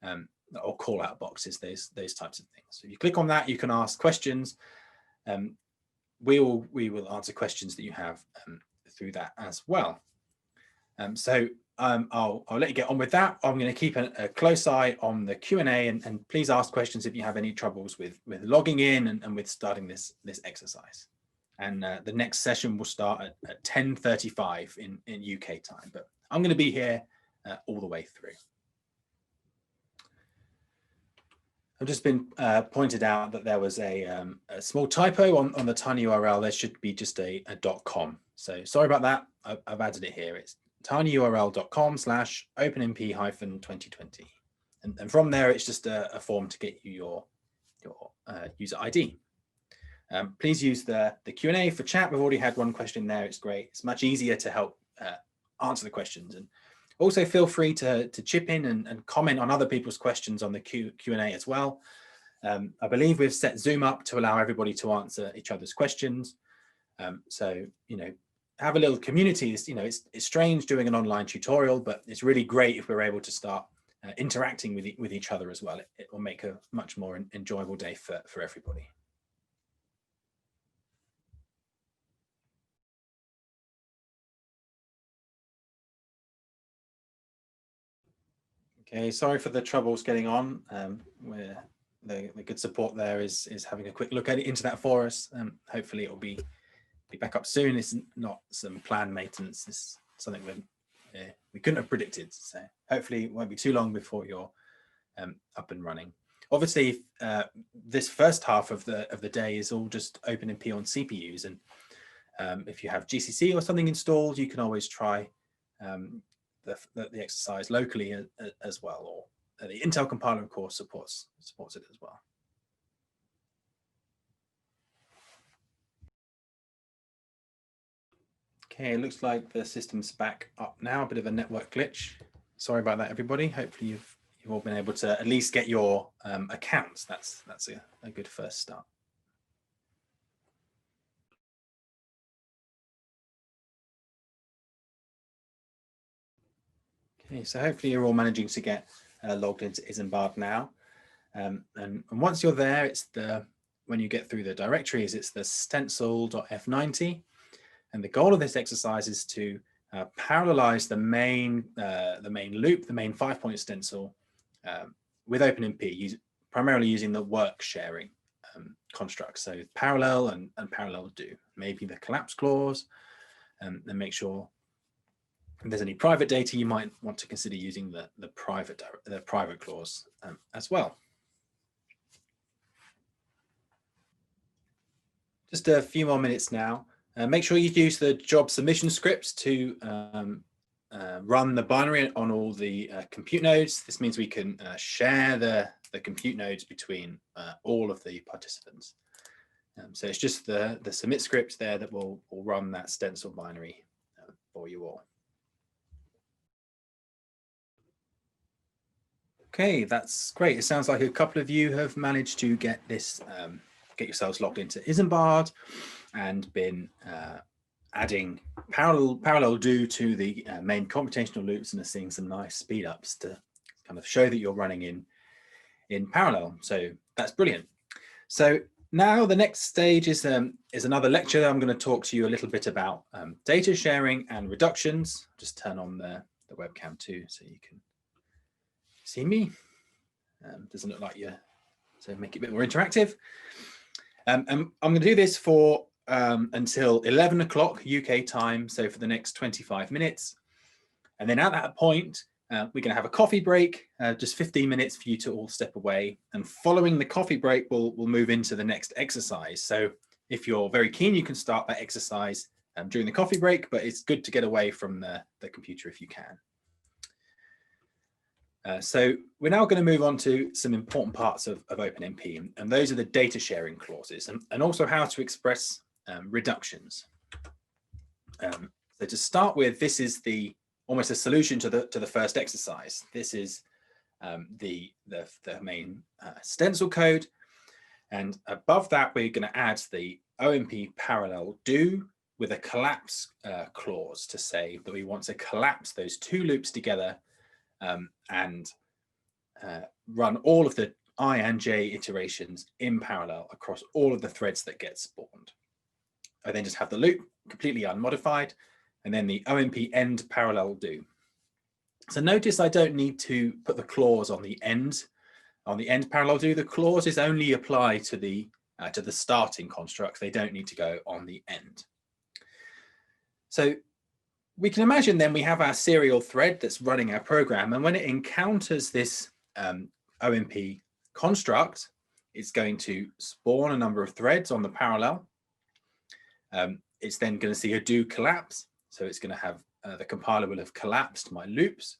or call out boxes, those types of things. So if you click on that, you can ask questions. We will answer questions that you have through that as well. I'll let you get on with that. I'm going to keep a close eye on the Q&A, and please ask questions if you have any troubles with logging in and with starting this exercise. And the next session will start at 10:35 in UK time, but I'm going to be here all the way through. I've just been pointed out that there was a small typo on the tiny URL. There should be just a .com. So sorry about that. I've added it here. It's tinyurl.com/openmp-2020. And from there, it's just a form to get you your user ID. Please use the Q&A for chat. We've already had one question there. It's great. It's much easier to help answer the questions. And also feel free to chip in and comment on other people's questions on the Q&A as well. I believe we've set Zoom up to allow everybody to answer each other's questions. So, have a little community. It's strange doing an online tutorial, but it's really great if we're able to start interacting with each other as well. It will make a much more enjoyable day for everybody. Okay, sorry for the troubles getting on. The good support there is having a quick look into that for us. Hopefully it will be back up soon. It's not some planned maintenance. It's something we couldn't have predicted. So hopefully it won't be too long before you're up and running. Obviously, this first half of the day is all just OpenMP on CPUs, and if you have GCC or something installed, you can always try the exercise locally as well, or the Intel compiler, of course, supports it as well. Okay, it looks like the system's back up now. A bit of a network glitch. Sorry about that, everybody. Hopefully you've all been able to at least get your accounts. That's a good first start. Okay, so hopefully you're all managing to get logged into Isambard now. And once you're there, it's when you get through the directories, it's the stencil.f90. And the goal of this exercise is to parallelize the main loop, the main 5-point stencil with OpenMP, primarily using the work sharing construct. So parallel and parallel do, maybe the collapse clause, and make sure if there's any private data, you might want to consider using the private clause as well. Just a few more minutes now. Make sure you use the job submission scripts to run the binary on all the compute nodes. This means we can share the compute nodes between all of the participants. So it's just the submit script there that will run that stencil binary for you all. Okay, that's great. It sounds like a couple of you have managed to get this, get yourselves logged into Isambard and been adding parallel do to the main computational loops, and are seeing some nice speed ups to kind of show that you're running in parallel. So that's brilliant. So now the next stage is another lecture. I'm going to talk to you a little bit about data sharing and reductions. Just turn on the webcam too, so you can see me. Doesn't look like you, so make it a bit more interactive. And I'm going to do this for until 11 o'clock UK time, so for the next 25 minutes. And then at that point, we're going to have a coffee break, just 15 minutes for you to all step away. And following the coffee break, we'll move into the next exercise. So if you're very keen, you can start that exercise during the coffee break, but it's good to get away from the computer if you can. So we're now going to move on to some important parts of OpenMP, and those are the data sharing clauses and also how to express reductions. So to start with, this is almost a solution to the first exercise. This is the main stencil code, and above that we're going to add the OMP parallel do with a collapse clause to say that we want to collapse those two loops together and run all of the I and j iterations in parallel across all of the threads that get spawned. I then just have the loop completely unmodified, and then the OMP end parallel do. So notice I don't need to put the clause on the end parallel do. The clauses only apply to the starting constructs. They don't need to go on the end. So we can imagine then we have our serial thread that's running our program, and when it encounters this OMP construct, it's going to spawn a number of threads on the parallel. It's then going to see a do collapse, so it's going to have the compiler will have collapsed my loops,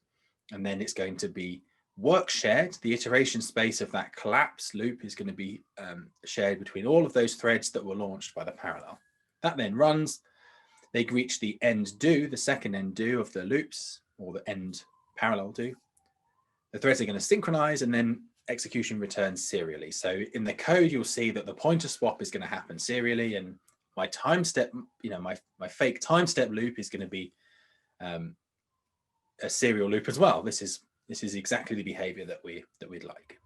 and then it's going to be work shared. The iteration space of that collapse loop is going to be shared between all of those threads that were launched by the parallel. That then runs. They reach the end do, the second end do of the loops, or the end parallel do. The threads are going to synchronize, and then execution returns serially. So in the code, you'll see that the pointer swap is going to happen serially, and my time step, my fake time step loop is going to be a serial loop as well. This is exactly the behavior that we'd like.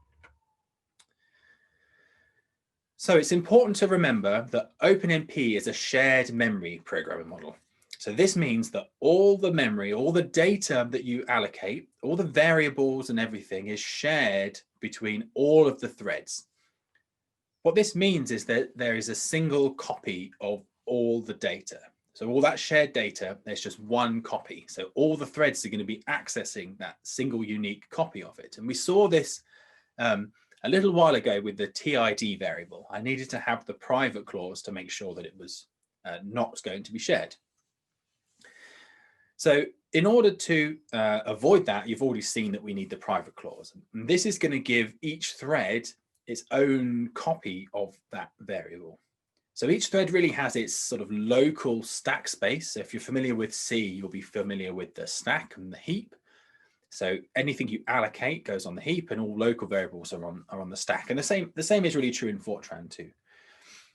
So it's important to remember that OpenMP is a shared memory programming model. So this means that all the memory, all the data that you allocate, all the variables and everything is shared between all of the threads. What this means is that there is a single copy of all the data. So all that shared data, there's just one copy. So all the threads are going to be accessing that single unique copy of it. And we saw this a little while ago with the TID variable. I needed to have the private clause to make sure that it was not going to be shared. So in order to avoid that, you've already seen that we need the private clause. And this is going to give each thread its own copy of that variable. So each thread really has its sort of local stack space. So if you're familiar with C, you'll be familiar with the stack and the heap. So anything you allocate goes on the heap, and all local variables are on the stack. And the same is really true in Fortran too.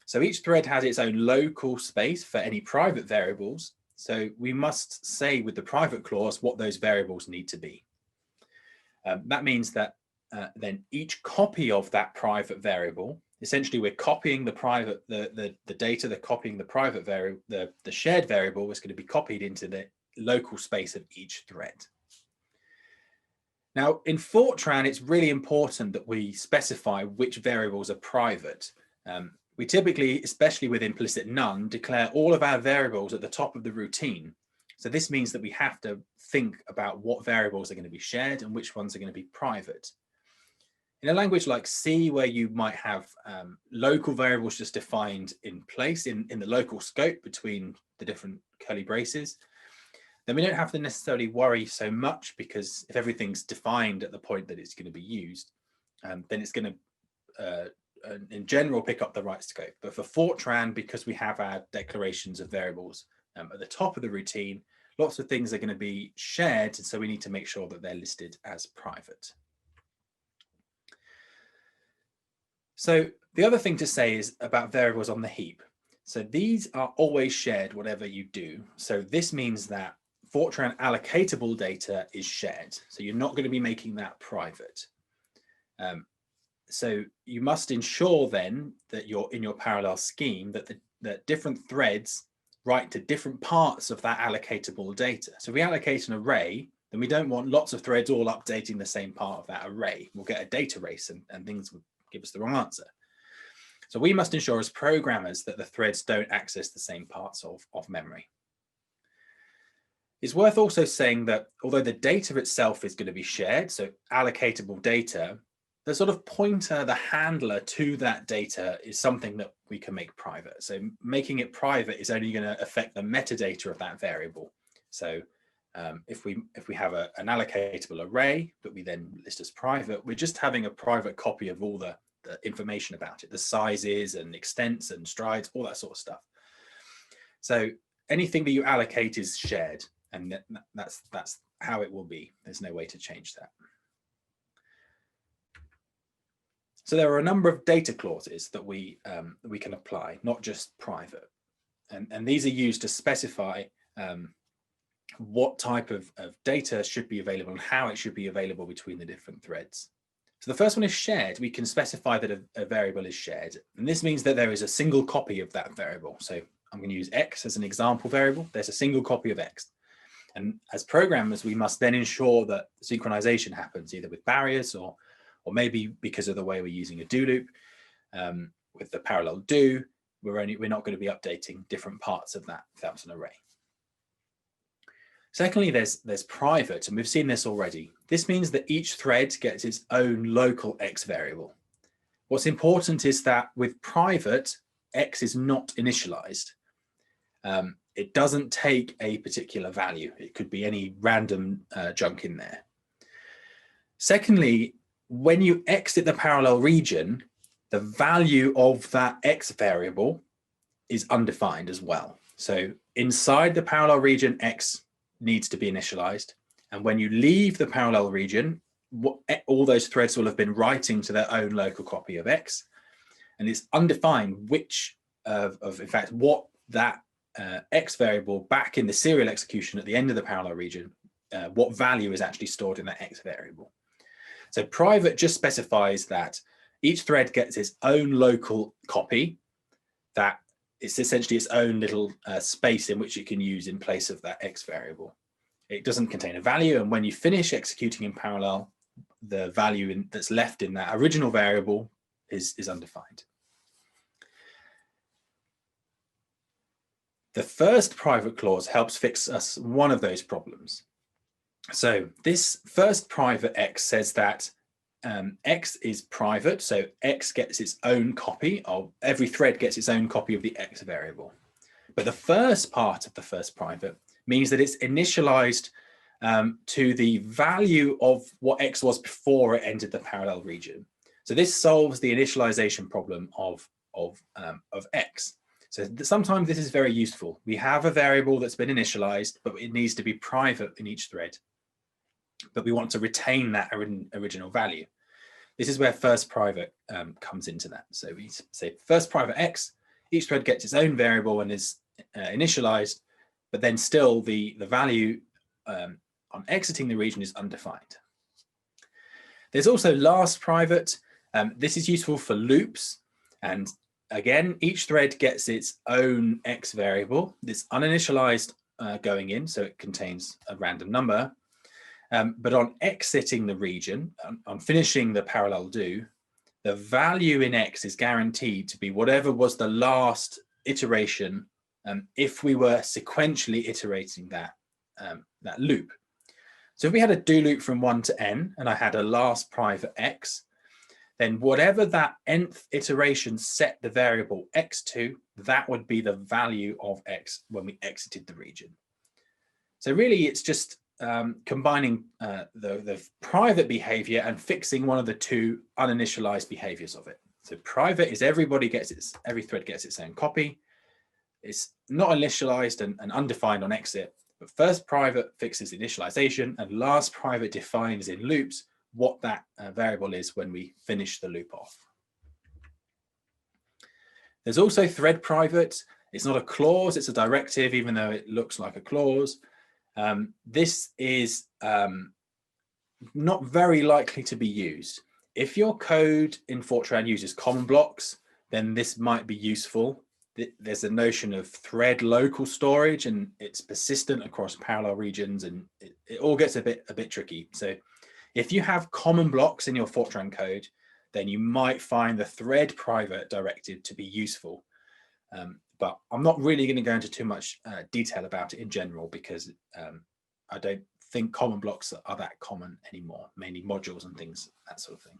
So each thread has its own local space for any private variables. So we must say with the private clause what those variables need to be. That means that then each copy of that private variable, essentially we're copying the data, they're copying the private variable, the shared variable is going to be copied into the local space of each thread. Now, in Fortran, it's really important that we specify which variables are private. We typically, especially with implicit none, declare all of our variables at the top of the routine. So this means that we have to think about what variables are going to be shared and which ones are going to be private. In a language like C, where you might have local variables just defined in place in the local scope between the different curly braces, then we don't have to necessarily worry so much, because if everything's defined at the point that it's going to be used, then it's going to, in general, pick up the right scope. But for Fortran, because we have our declarations of variables at the top of the routine, lots of things are going to be shared, and so we need to make sure that they're listed as private. So the other thing to say is about variables on the heap. So these are always shared, whatever you do. So this means that Fortran allocatable data is shared. So you're not going to be making that private. So you must ensure then that you're in your parallel scheme that different threads write to different parts of that allocatable data. So if we allocate an array, then we don't want lots of threads all updating the same part of that array. We'll get a data race and things would give us the wrong answer. So we must ensure as programmers that the threads don't access the same parts of memory. It's worth also saying that although the data itself is going to be shared, so allocatable data, the sort of pointer, the handler to that data is something that we can make private. So making it private is only going to affect the metadata of that variable. So if we have an allocatable array that we then list as private, we're just having a private copy of all the information about it, the sizes and extents and strides, all that sort of stuff. So anything that you allocate is shared, and that's how it will be. There's no way to change that. So there are a number of data clauses that we can apply, not just private, and these are used to specify what type of data should be available and how it should be available between the different threads. So the first one is shared. We can specify that a variable is shared, and this means that there is a single copy of that variable. So I'm going to use X as an example variable. There's a single copy of X. And as programmers, we must then ensure that synchronization happens either with barriers or maybe because of the way we're using a do loop. With the parallel do, we're not going to be updating different parts of that if that's an array. Secondly, there's private, and we've seen this already. This means that each thread gets its own local X variable. What's important is that with private, X is not initialized. It doesn't take a particular value. It could be any random junk in there. Secondly, when you exit the parallel region, the value of that X variable is undefined as well. So inside the parallel region, X needs to be initialized. And when you leave the parallel region, all those threads will have been writing to their own local copy of X. And it's undefined which in fact, what that X variable back in the serial execution at the end of the parallel region, what value is actually stored in that X variable. So private just specifies that each thread gets its own local copy, that it's essentially its own little space in which it can use in place of that X variable. It doesn't contain a value, and when you finish executing in parallel, the value that's left in that original variable is undefined. The first private clause helps fix us one of those problems. So this first private X says that X is private, so X gets its own copy of, every thread gets its own copy of the X variable. But the first part of the first private means that it's initialized to the value of what X was before it entered the parallel region. So this solves the initialization problem of X. So sometimes this is very useful. We have a variable that's been initialized, but it needs to be private in each thread. But we want to retain that original value. This is where first private comes into that. So we say first private X, each thread gets its own variable and is initialized, but then still the value on exiting the region is undefined. There's also last private. This is useful for loops. And again, each thread gets its own X variable. It's uninitialized going in, so it contains a random number. But on exiting the region, on finishing the parallel do, the value in X is guaranteed to be whatever was the last iteration if we were sequentially iterating that loop. So if we had a do loop from 1 to n and I had a last private X, then whatever that nth iteration set the variable X to, that would be the value of X when we exited the region. So really it's just combining the private behavior and fixing one of the two uninitialized behaviors of it. So private is every thread gets its own copy. It's not initialized and undefined on exit, but first private fixes initialization and last private defines in loops what that variable is when we finish the loop off. There's also thread private. It's not a clause, it's a directive, even though it looks like a clause. This is not very likely to be used. If your code in Fortran uses common blocks, then this might be useful. There's a notion of thread local storage, and it's persistent across parallel regions, and it all gets a bit tricky. So if you have common blocks in your Fortran code, then you might find the thread private directive to be useful. But I'm not really going to go into too much detail about it in general, because I don't think common blocks are that common anymore, mainly modules and things, that sort of thing.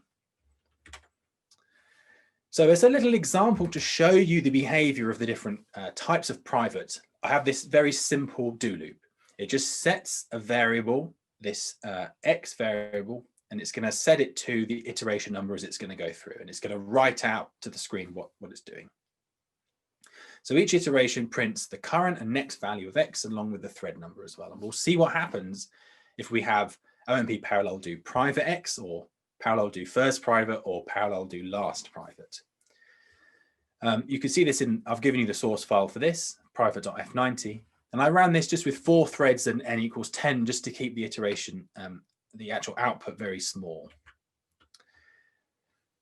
So it's a little example to show you the behavior of the different types of private. I have this very simple do loop. It just sets a variable, this X variable, and it's going to set it to the iteration number as it's going to go through, and it's going to write out to the screen what it's doing. So each iteration prints the current and next value of X along with the thread number as well. And we'll see what happens if we have OMP parallel do private X, or parallel do first private, or parallel do last private. You can see this I've given you the source file for this, private.f90. And I ran this just with 4 threads and n equals 10, just to keep the iteration, the actual output, very small.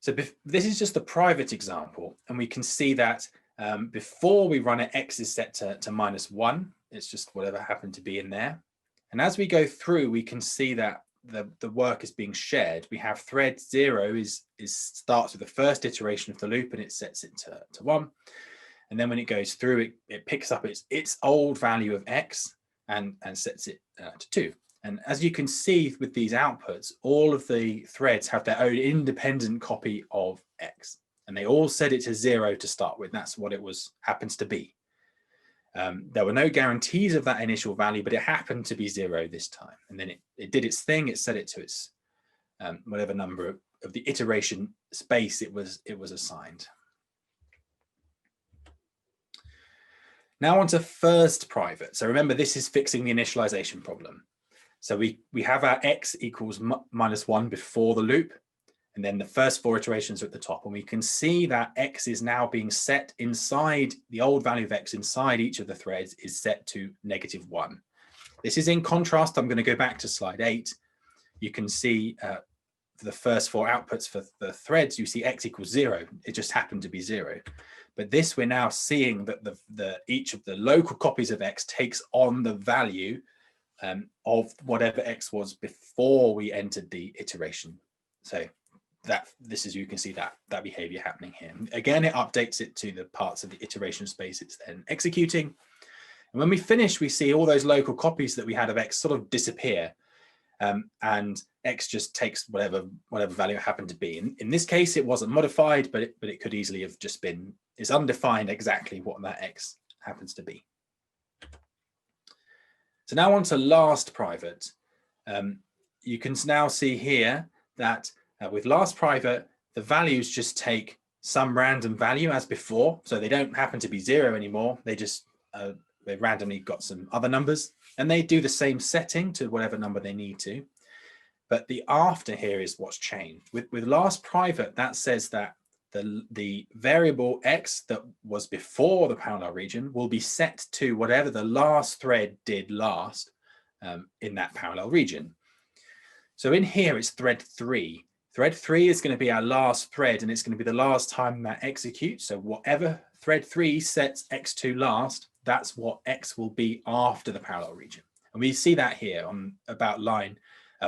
So this is just the private example. And we can see that before we run it, X is set to -1. It's just whatever happened to be in there. And as we go through, we can see that the work is being shared. We have thread 0 starts with the first iteration of the loop, and it sets it to 1. And then when it goes through, it picks up its old value of X and sets it to 2. And as you can see with these outputs, all of the threads have their own independent copy of X. And they all set it to 0 to start with. That's what it happens to be. There were no guarantees of that initial value, but it happened to be 0 this time. And then it did its thing. It set it to its whatever number of the iteration space it was assigned. Now on to first private. So remember, this is fixing the initialization problem. So we have our X equals -1 before the loop. And then the first 4 iterations are at the top, and we can see that X is now being set inside the old value of X inside each of the threads is set to -1. This is in contrast. I'm going to go back to slide 8. You can see for the first 4 outputs for the threads, you see X equals 0. It just happened to be 0. But this, we're now seeing that each of the local copies of X takes on the value of whatever X was before we entered the iteration. So this is, you can see that behavior happening here. Again, it updates it to the parts of the iteration space it's then executing. And when we finish, we see all those local copies that we had of X sort of disappear. And X just takes whatever value it happened to be. In this case, it wasn't modified, but it could easily have just been, it's undefined exactly what that X happens to be. So now on to last private. You can now see here that with last private, the values just take some random value as before. So they don't happen to be 0 anymore. They just, they randomly got some other numbers, and they do the same setting to whatever number they need to. But the after here is what's changed. With last private, that says that the variable X that was before the parallel region will be set to whatever the last thread did last in that parallel region. So in here, it's thread 3. Thread 3 is going to be our last thread, and it's going to be the last time that executes. So whatever thread 3 sets X to last, that's what X will be after the parallel region. And we see that here on about line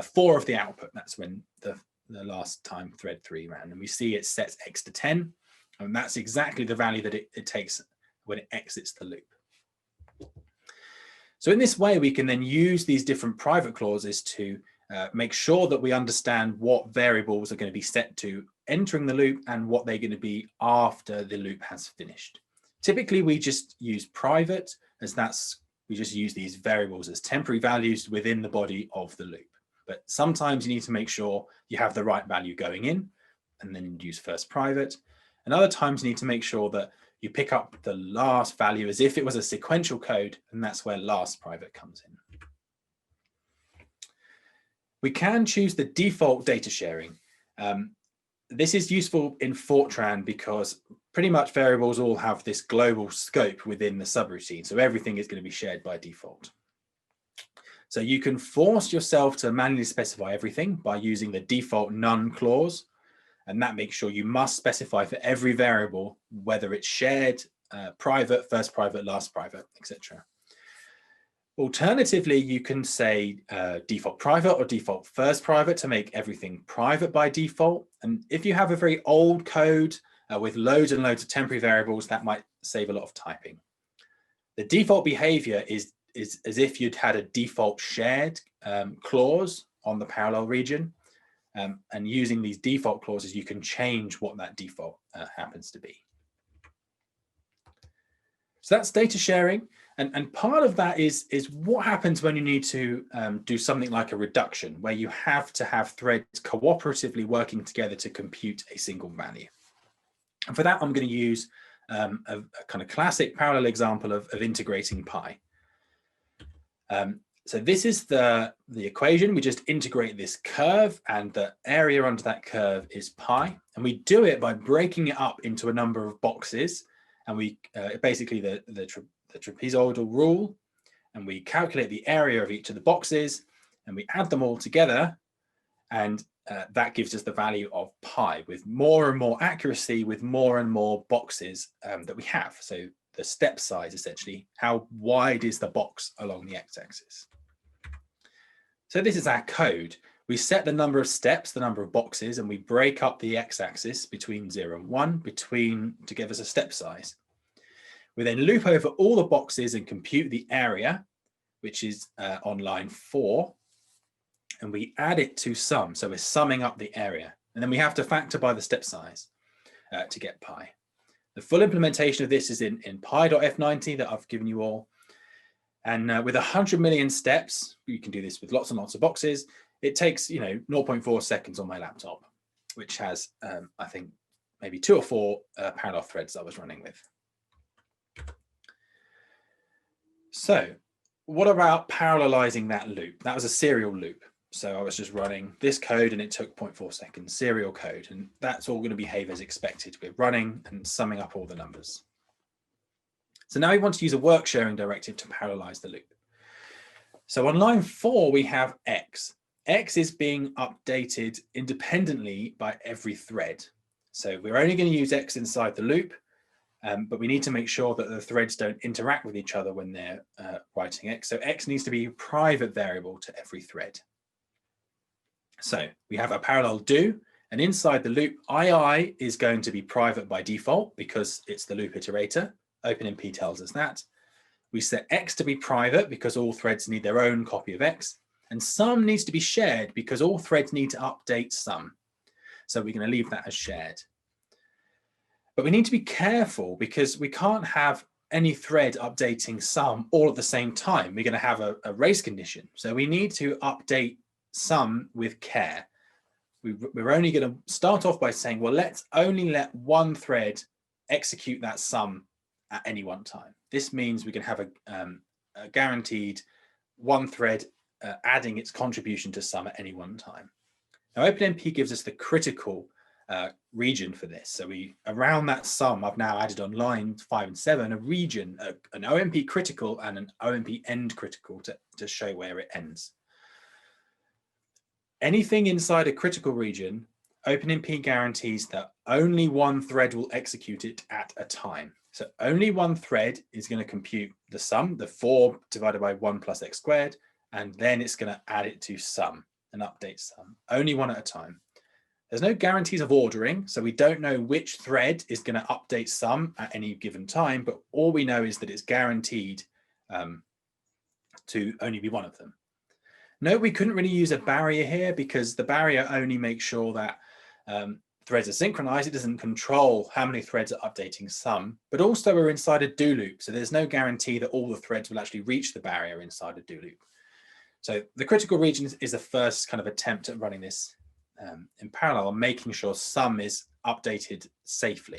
4 of the output. That's when the last time thread 3 ran. And we see it sets X to 10. And that's exactly the value that it takes when it exits the loop. So in this way, we can then use these different private clauses to make sure that we understand what variables are going to be set to entering the loop and what they're going to be after the loop has finished. Typically, we just use private, as we just use these variables as temporary values within the body of the loop. But sometimes you need to make sure you have the right value going in, and then use first private. And other times you need to make sure that you pick up the last value as if it was a sequential code, and that's where last private comes in. We can choose the default data sharing. This is useful in Fortran because pretty much variables all have this global scope within the subroutine. So everything is going to be shared by default. So you can force yourself to manually specify everything by using the default none clause. And that makes sure you must specify for every variable, whether it's shared, private, first private, last private, etc. Alternatively, you can say default private or default first private to make everything private by default. And if you have a very old code with loads and loads of temporary variables, that might save a lot of typing. The default behavior is as if you'd had a default shared clause on the parallel region. And using these default clauses, you can change what that default happens to be. So that's data sharing. And part of that is what happens when you need to do something like a reduction, where you have to have threads cooperatively working together to compute a single value. And for that, I'm going to use a kind of classic parallel example of integrating pi. So this is the equation. We just integrate this curve, and the area under that curve is pi. And we do it by breaking it up into a number of boxes. And we basically the trapezoidal rule, and we calculate the area of each of the boxes, and we add them all together, and that gives us the value of pi with more and more accuracy with more and more boxes that we have. So the step size, essentially, how wide is the box along the x-axis. So this is our code. We set the number of steps, the number of boxes, and we break up the x-axis between 0 and 1 to give us a step size. We then loop over all the boxes and compute the area, which is on line 4, and we add it to sum. So we're summing up the area, and then we have to factor by the step size to get pi. The full implementation of this is in pi.f90 that I've given you all. And with 100 million steps, you can do this with lots and lots of boxes. It takes 0.4 seconds on my laptop, which has, I think, maybe 2 or 4 parallel threads I was running with. So what about parallelizing that loop? That was a serial loop. So I was just running this code and it took 0.4 seconds, serial code. And that's all going to behave as expected. We're running and summing up all the numbers. So now we want to use a work sharing directive to parallelize the loop. So on line 4, we have x. X is being updated independently by every thread. So we're only going to use x inside the loop, but we need to make sure that the threads don't interact with each other when they're writing x. So x needs to be a private variable to every thread. So we have a parallel do, and inside the loop, II is going to be private by default because it's the loop iterator. OpenMP tells us that. We set x to be private because all threads need their own copy of x, and sum needs to be shared because all threads need to update sum. So we're going to leave that as shared. But we need to be careful because we can't have any thread updating sum all at the same time. We're going to have a race condition. So we need to update sum with care. We're only going to start off by saying, well, let's only let one thread execute that sum at any one time. This means we can have a guaranteed one thread adding its contribution to sum at any one time. Now, OpenMP gives us the critical region for this. So around that sum, I've now added on lines 5 and 7 a region, an OMP critical and an OMP end critical to show where it ends. Anything inside a critical region, OpenMP guarantees that only one thread will execute it at a time. So only one thread is going to compute the sum, the 4 divided by 1 plus x squared, and then it's going to add it to sum and update sum, only one at a time. There's no guarantees of ordering, so we don't know which thread is going to update sum at any given time, but all we know is that it's guaranteed to only be one of them. No, we couldn't really use a barrier here because the barrier only makes sure that threads are synchronized. It doesn't control how many threads are updating sum, but also we're inside a do loop. So there's no guarantee that all the threads will actually reach the barrier inside a do loop. So the critical region is the first kind of attempt at running this in parallel, making sure sum is updated safely.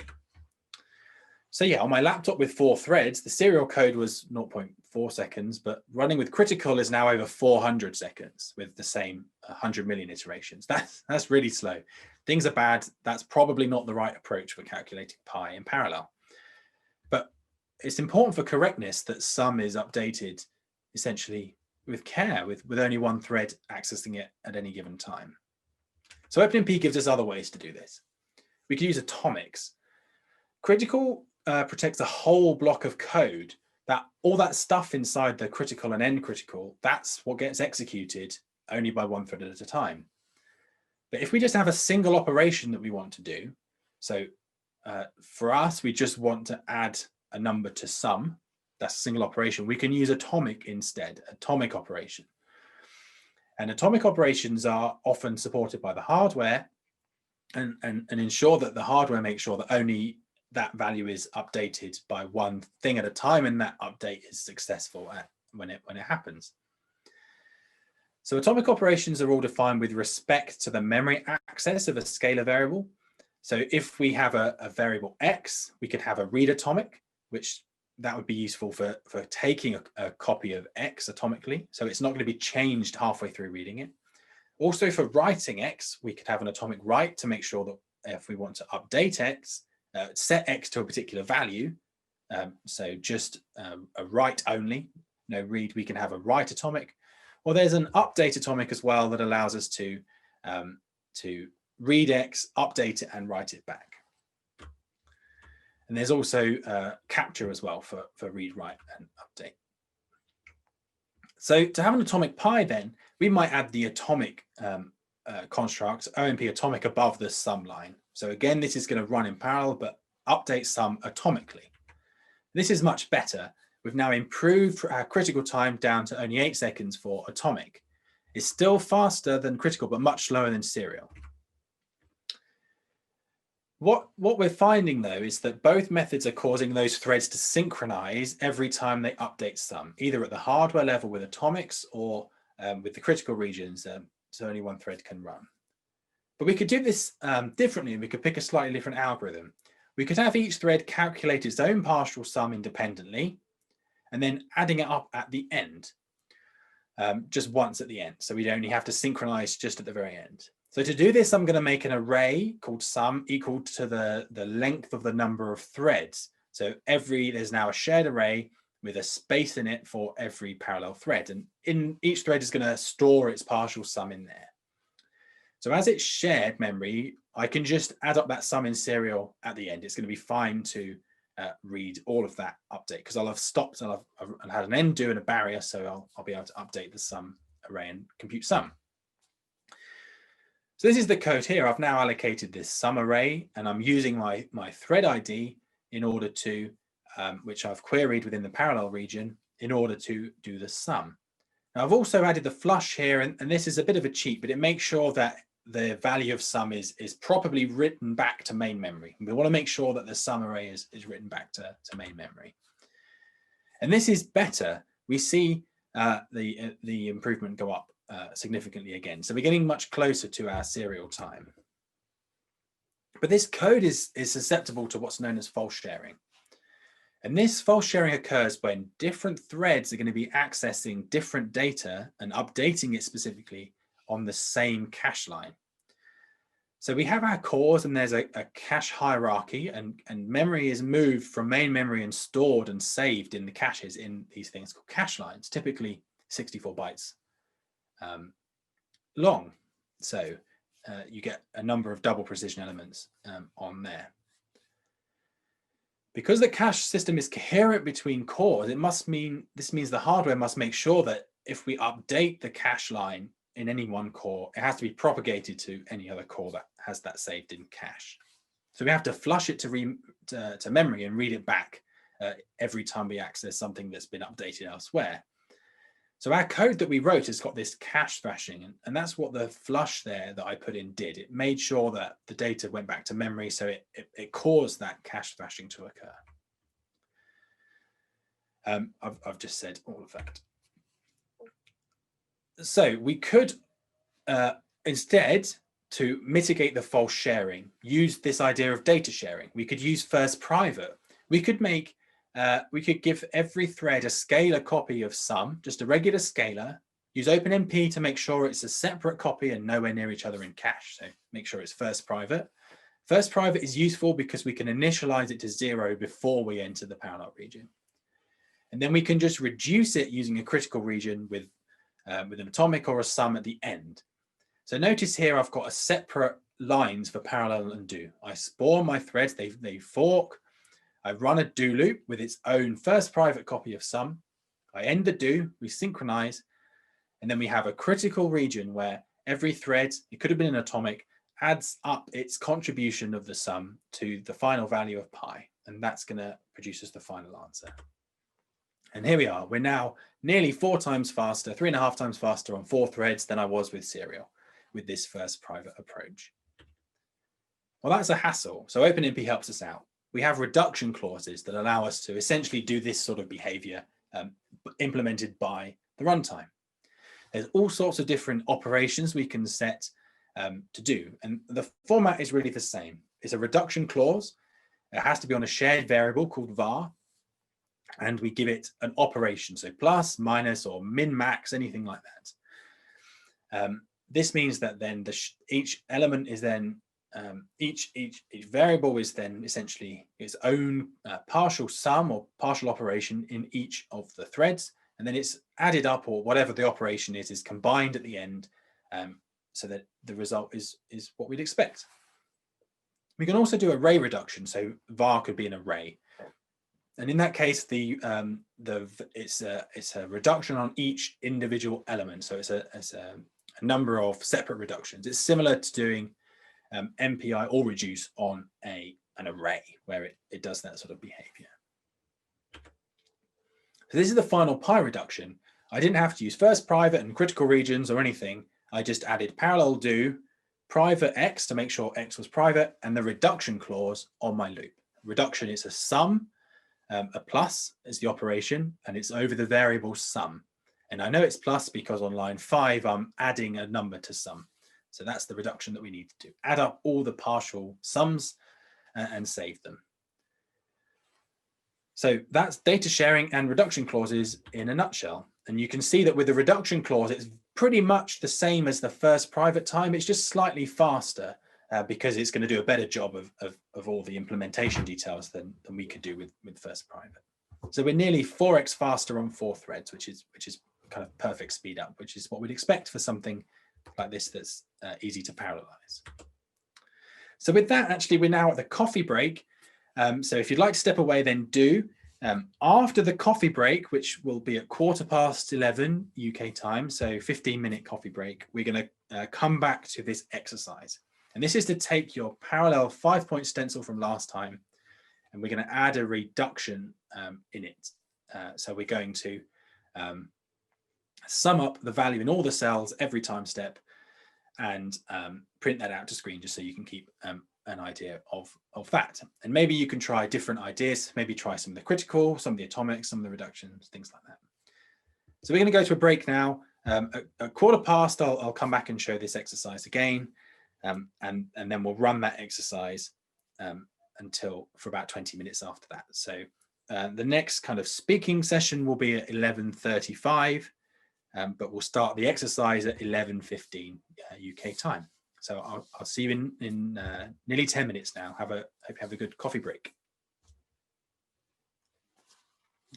So yeah, on my laptop with 4 threads, the serial code was 0.4 seconds, but running with critical is now over 400 seconds with the same 100 million iterations. That's really slow. Things are bad. That's probably not the right approach for calculating pi in parallel. But it's important for correctness that sum is updated essentially with care, with only one thread accessing it at any given time. So OpenMP gives us other ways to do this. We could use atomics. Critical protects a whole block of code, that all that stuff inside the critical and end critical, that's what gets executed only by one thread at a time. But if we just have a single operation that we want to do, so for us, we just want to add a number to sum, that's a single operation, we can use atomic instead, atomic operation. And atomic operations are often supported by the hardware and ensure that the hardware makes sure that only that value is updated by one thing at a time, and that update is successful when it happens. So atomic operations are all defined with respect to the memory access of a scalar variable. So if we have a variable x, we could have a read atomic, which that would be useful for taking a copy of x atomically. So it's not going to be changed halfway through reading it. Also for writing x, we could have an atomic write to make sure that if we want to update x, set x to a particular value, so just a write only, no read, we can have a write atomic. Or there's an update atomic as well that allows us to read x, update it, and write it back. And there's also capture as well for read, write, and update. So to have an atomic pi, then we might add the atomic construct, OMP atomic, above the sum line. So again, this is going to run in parallel, but update sum atomically. This is much better. We've now improved our critical time down to only 8 seconds for atomic. It's still faster than critical, but much slower than serial. What we're finding, though, is that both methods are causing those threads to synchronize every time they update sum, either at the hardware level with atomics or with the critical regions, so only one thread can run. But we could do this differently. We could pick a slightly different algorithm. We could have each thread calculate its own partial sum independently, and then adding it up at the end, just once at the end. So we'd only have to synchronize just at the very end. So to do this, I'm going to make an array called sum equal to the length of the number of threads. So there's now a shared array with a space in it for every parallel thread. And in each thread is going to store its partial sum in there. So as it's shared memory, I can just add up that sum in serial at the end. It's going to be fine to read all of that update because I'll have stopped and I've had an end do and a barrier, so I'll be able to update the sum array and compute sum. So this is the code here. I've now allocated this sum array, and I'm using my thread ID in order to, which I've queried within the parallel region, in order to do the sum. Now I've also added the flush here, and this is a bit of a cheat, but it makes sure that the value of sum is properly written back to main memory. We want to make sure that the sum array is written back to main memory. And this is better. We see the improvement go up significantly again. So we're getting much closer to our serial time. But this code is susceptible to what's known as false sharing. And this false sharing occurs when different threads are going to be accessing different data and updating it specifically on the same cache line. So we have our cores, and there's a cache hierarchy, and memory is moved from main memory and stored and saved in the caches in these things called cache lines, typically 64 bytes long. So you get a number of double precision elements on there. Because the cache system is coherent between cores, this means the hardware must make sure that if we update the cache line in any one core, it has to be propagated to any other core that has that saved in cache. So we have to flush it to memory and read it back every time we access something that's been updated elsewhere. So our code that we wrote has got this cache thrashing, and that's what the flush there that I put in did. It made sure that the data went back to memory, so it caused that cache thrashing to occur. I've just said all of that. So we could, instead, to mitigate the false sharing, use this idea of data sharing. We could use first private. We could give every thread a scalar copy of sum, just a regular scalar, use OpenMP to make sure it's a separate copy and nowhere near each other in cache. So make sure it's first private. First private is useful because we can initialize it to 0 before we enter the parallel region. And then we can just reduce it using a critical region with an atomic or a sum at the end. So notice here I've got a separate lines for parallel and do. I spawn my threads, they fork. I run a do loop with its own first private copy of sum. I end the do, we synchronize, and then we have a critical region where every thread, it could have been an atomic, adds up its contribution of the sum to the final value of pi, and that's going to produce us the final answer. And here we are. We're now nearly 4 times faster, 3.5 times faster on 4 threads than I was with serial with this first private approach. Well, that's a hassle. So OpenMP helps us out. We have reduction clauses that allow us to essentially do this sort of behavior implemented by the runtime. There's all sorts of different operations we can set to do. And the format is really the same. It's a reduction clause. It has to be on a shared variable called var. And we give it an operation, so plus, minus, or min, max, anything like that. This means that then each element is then, each variable is then essentially its own partial sum or partial operation in each of the threads, and then it's added up, or whatever the operation is combined at the end, so that the result is what we'd expect. We can also do array reduction, so var could be an array. And in that case, it's a reduction on each individual element. So it's a number of separate reductions. It's similar to doing MPI or reduce on an array, where it does that sort of behavior. So this is the final pi reduction. I didn't have to use first private and critical regions or anything. I just added parallel do, private x to make sure x was private, and the reduction clause on my loop. Reduction is a sum. A plus is the operation, and it's over the variable sum. And I know it's plus because on line 5, I'm adding a number to sum. So that's the reduction that we need to do. Add up all the partial sums and save them. So that's data sharing and reduction clauses in a nutshell. And you can see that with the reduction clause, it's pretty much the same as the first private time. It's just slightly faster. Because it's going to do a better job of all the implementation details than we could do with first private. So we're nearly 4x faster on 4 threads, which is kind of perfect speed up, which is what we'd expect for something like this that's easy to parallelize. So with that, actually, we're now at the coffee break. So if you'd like to step away, then do. After the coffee break, which will be at 11:15 UK time, so 15-minute coffee break, we're going to come back to this exercise. And this is to take your parallel 5-point stencil from last time, and we're going to add a reduction in it. So we're going to sum up the value in all the cells every time step and print that out to screen just so you can keep an idea of that. And maybe you can try different ideas, maybe try some of the critical, some of the atomic, some of the reductions, things like that. So we're going to go to a break now. At 15:15, I'll come back and show this exercise again. And then we'll run that exercise for about 20 minutes after that. So the next kind of speaking session will be at 11:35, but we'll start the exercise at 11:15 UK time. So I'll see you in nearly 10 minutes now. Hope you have a good coffee break.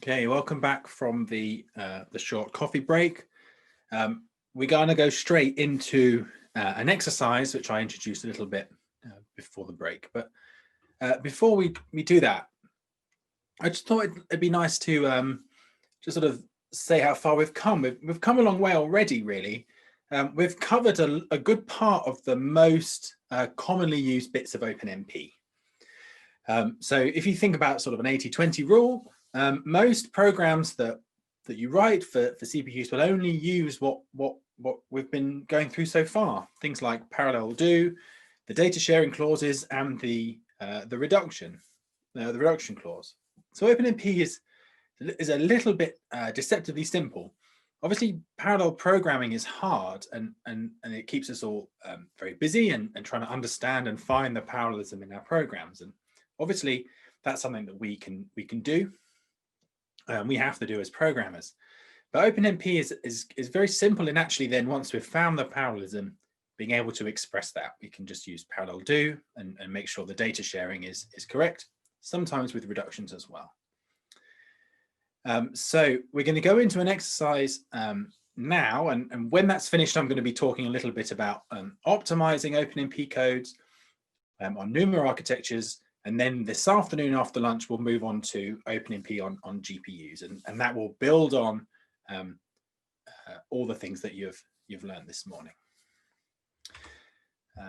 Okay, welcome back from the short coffee break. We're going to go straight into an exercise which I introduced a little bit before the break. But before we do that, I just thought it'd be nice to just sort of say how far we've come. We've come a long way already, really. We've covered a good part of the most commonly used bits of OpenMP. So if you think about sort of an 80-20 rule, most programs that you write for CPUs will only use what we've been going through so far. Things like parallel do, the data sharing clauses, and the reduction clause. So OpenMP is a little bit deceptively simple. Obviously, parallel programming is hard, and it keeps us all very busy and trying to understand and find the parallelism in our programs. And obviously, that's something that we can do. We have to do as programmers. But OpenMP is very simple, and actually then once we've found the parallelism, being able to express that, we can just use parallel do and make sure the data sharing is correct, sometimes with reductions as well. So we're going to go into an exercise now, and when that's finished, I'm going to be talking a little bit about optimizing OpenMP codes on NUMA architectures And then this afternoon after lunch, we'll move on to OpenMP on GPUs, and that will build on all the things that you've learned this morning.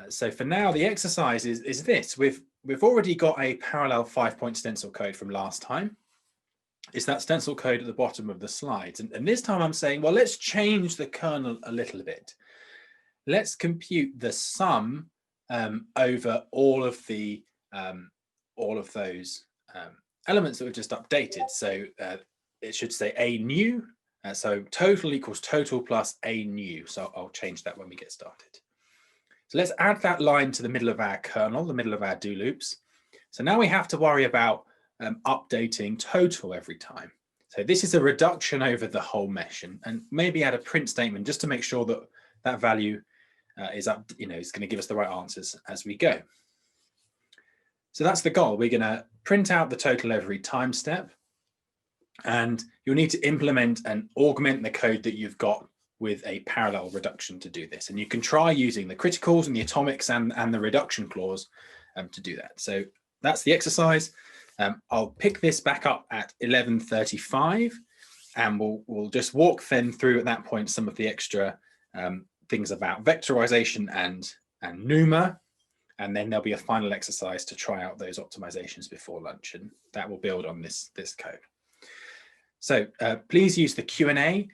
So for now, the exercise is this. We've already got a parallel 5-point stencil code from last time. It's that stencil code at the bottom of the slides. And this time I'm saying, well, let's change the kernel a little bit. Let's compute the sum over all of those elements that we've just updated. So it should say a new. So total equals total plus a new. So I'll change that when we get started. So let's add that line to the middle of our kernel, the middle of our do loops. So now we have to worry about updating total every time. So this is a reduction over the whole mesh, and maybe add a print statement just to make sure that that value is up, is going to give us the right answers as we go. So that's the goal. We're going to print out the total every time step, and you'll need to implement and augment the code that you've got with a parallel reduction to do this. And you can try using the criticals and the atomics and the reduction clause to do that. So that's the exercise. I'll pick this back up at 11:35, and we'll just walk then through at that point some of the extra things about vectorization and NUMA, and then there'll be a final exercise to try out those optimizations before lunch, and that will build on this code. So please use the Q&A.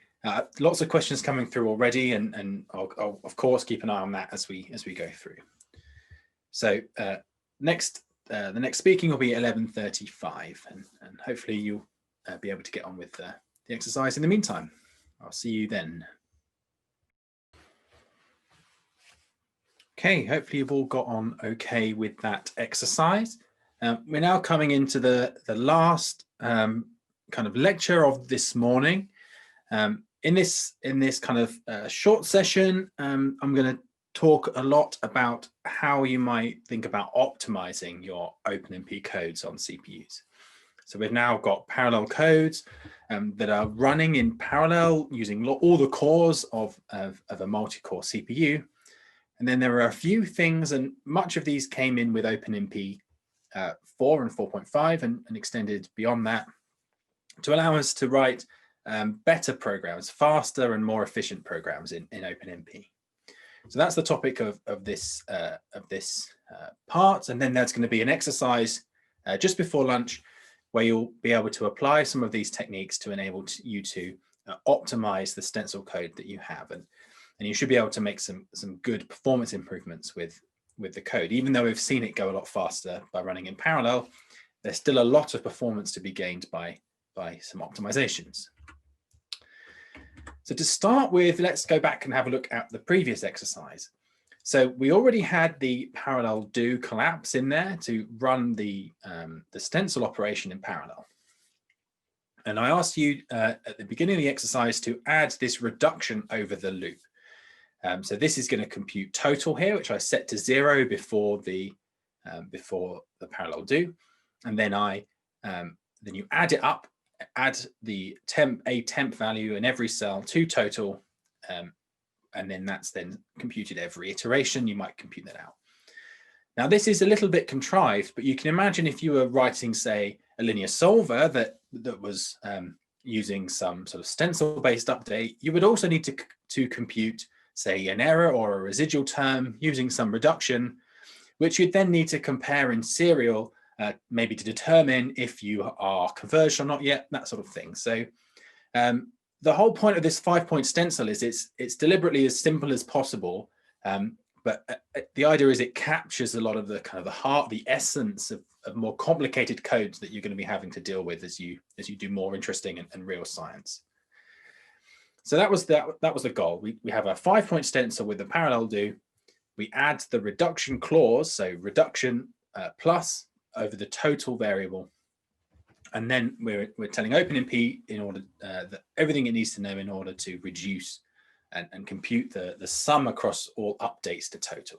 Lots of questions coming through already, and I'll of course keep an eye on that as we go through. So the next speaking will be 11:35, and hopefully you'll be able to get on with the exercise in the meantime. I'll see you then. Okay, hopefully you've all got on okay with that exercise. We're now coming into the last kind of lecture of this morning. In this kind of short session, I'm going to talk a lot about how you might think about optimizing your OpenMP codes on CPUs. So we've now got parallel codes that are running in parallel using all the cores of a multi-core CPU. And then there are a few things, and much of these came in with OpenMP 4 and 4.5 and extended beyond that to allow us to write better programs, faster and more efficient programs in OpenMP. So that's the topic of this part, and then there's going to be an exercise just before lunch where you'll be able to apply some of these techniques to enable you to optimize the stencil code that you have, and you should be able to make some good performance improvements with the code. Even though we've seen it go a lot faster by running in parallel, there's still a lot of performance to be gained by some optimizations. So to start with, let's go back and have a look at the previous exercise. So we already had the parallel do collapse in there to run the stencil operation in parallel. And I asked you at the beginning of the exercise to add this reduction over the loop. So this is going to compute total here, which I set to 0 before the parallel do, and then then you add it up, add the temp value in every cell to total, and then that's then computed every iteration. You might compute that out. Now this is a little bit contrived, but you can imagine if you were writing, say, a linear solver that was using some sort of stencil-based update, you would also need to compute, say, an error or a residual term using some reduction, which you'd then need to compare in serial, maybe to determine if you are converged or not yet, that sort of thing. So the whole point of this 5-point stencil is it's deliberately as simple as possible, but the idea is it captures a lot of the kind of the heart, the essence of more complicated codes that you're going to be having to deal with as you do more interesting and real science. So that was the goal. We have a 5-point stencil with the parallel do. We add the reduction clause, so reduction plus over the total variable, and then we're telling OpenMP in order that everything it needs to know in order to reduce and compute the sum across all updates to total.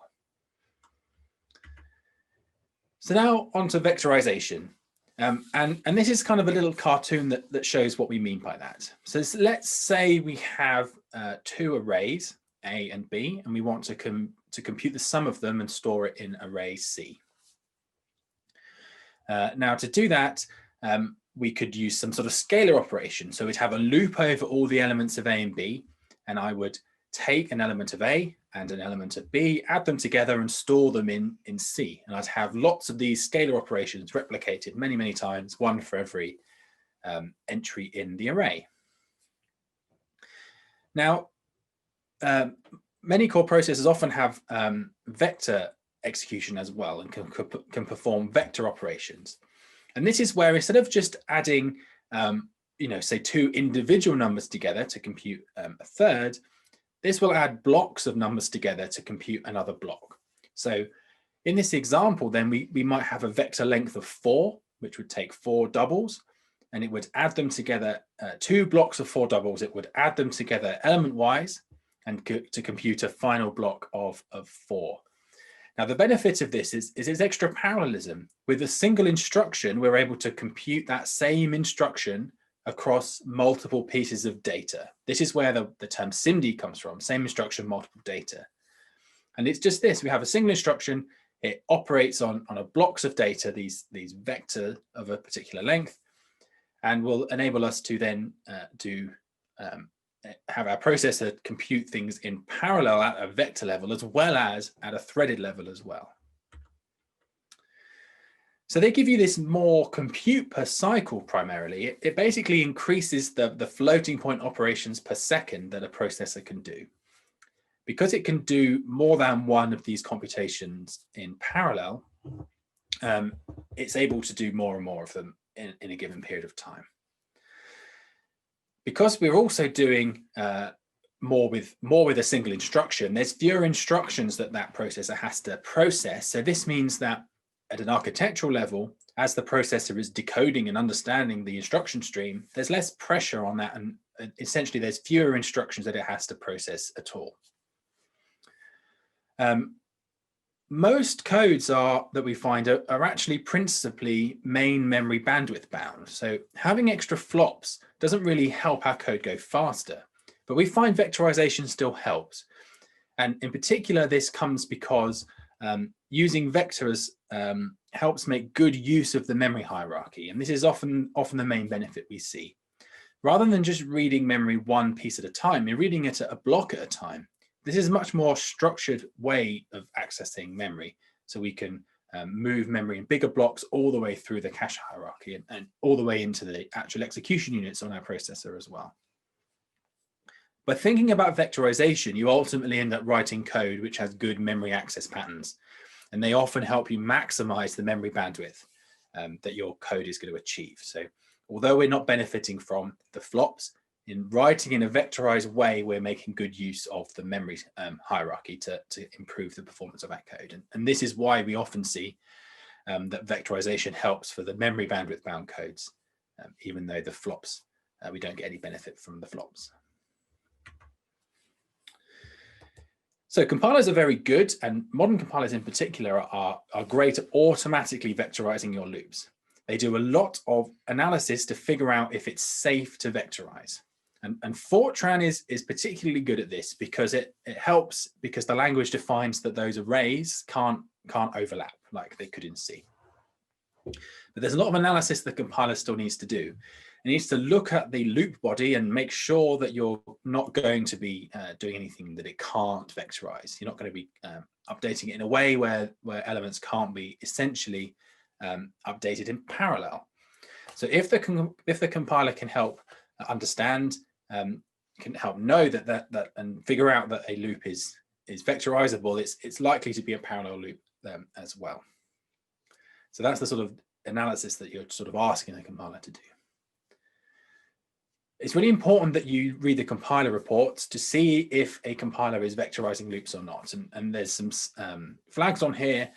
So now onto vectorization. And this is kind of a little cartoon that shows what we mean by that. So let's say we have 2 arrays, A and B, and we want to compute the sum of them and store it in array C. Now to do that, we could use some sort of scalar operation. So we'd have a loop over all the elements of A and B, and I would take an element of A and an element of B, add them together and store them in C. And I'd have lots of these scalar operations replicated many, many times, one for every entry in the array. Now, many core processors often have vector execution as well and can perform vector operations. And this is where instead of just adding, say 2 individual numbers together to compute a third, this will add blocks of numbers together to compute another block. So in this example, then we might have a vector length of 4, which would take 4 doubles, and it would add them together, 2 blocks of 4 doubles. It would add them together element-wise and to compute a final block of 4. Now, the benefit of this is its extra parallelism. With a single instruction, we're able to compute that same instruction across multiple pieces of data. This is where the term SIMD comes from, same instruction, multiple data. And it's just this, we have a single instruction, it operates on a blocks of data, these vectors of a particular length, and will enable us to then have our processor compute things in parallel at a vector level as well as at a threaded level as well. So they give you this more compute per cycle primarily. It basically increases the floating point operations per second that a processor can do. Because it can do more than one of these computations in parallel, it's able to do more and more of them in a given period of time. Because we're also doing more with a single instruction, there's fewer instructions that processor has to process. So this means that at an architectural level, as the processor is decoding and understanding the instruction stream, there's less pressure on that, and essentially there's fewer instructions that it has to process at all. Most codes that we find are actually principally main memory bandwidth bound. So having extra flops doesn't really help our code go faster, but we find vectorization still helps. And in particular, this comes because using vectors helps make good use of the memory hierarchy. And this is often the main benefit we see. Rather than just reading memory one piece at a time, you're reading it at a block at a time. This is a much more structured way of accessing memory. So we can move memory in bigger blocks all the way through the cache hierarchy and all the way into the actual execution units on our processor as well. By thinking about vectorization, you ultimately end up writing code which has good memory access patterns. And they often help you maximize the memory bandwidth that your code is going to achieve. So although we're not benefiting from the flops, in writing in a vectorized way, we're making good use of the memory hierarchy to improve the performance of our code. And this is why we often see that vectorization helps for the memory bandwidth bound codes, even though the flops, we don't get any benefit from the flops. So compilers are very good, and modern compilers in particular are great at automatically vectorizing your loops. They do a lot of analysis to figure out if it's safe to vectorize. And Fortran is particularly good at this because it helps, because the language defines that those arrays can't overlap like they could in C. But there's a lot of analysis the compiler still needs to do. It needs to look at the loop body and make sure that you're not going to be doing anything that it can't vectorize. You're not going to be updating it in a way where elements can't be essentially updated in parallel. So if the compiler can help understand, can help know that and figure out that a loop is vectorizable, it's likely to be a parallel loop as well. So that's the sort of analysis that you're sort of asking the compiler to do. It's really important that you read the compiler reports to see if a compiler is vectorizing loops or not. And there's some flags on here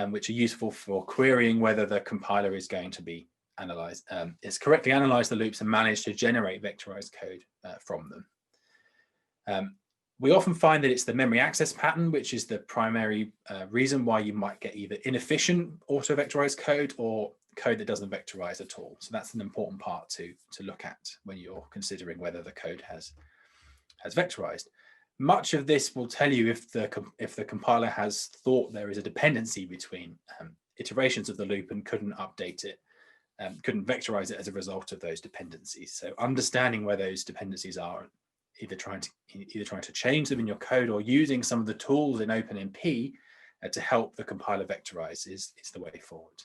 which are useful for querying whether the compiler is going to be analyzed, is correctly analyzed the loops and managed to generate vectorized code from them. We often find that it's the memory access pattern, which is the primary reason why you might get either inefficient auto-vectorized code or code that doesn't vectorize at all. So that's an important part to look at when you're considering whether the code has vectorized. Much of this will tell you if the compiler has thought there is a dependency between iterations of the loop and couldn't update it, couldn't vectorize it as a result of those dependencies. So understanding where those dependencies are, either trying to change them in your code or using some of the tools in OpenMP to help the compiler vectorize is the way forward.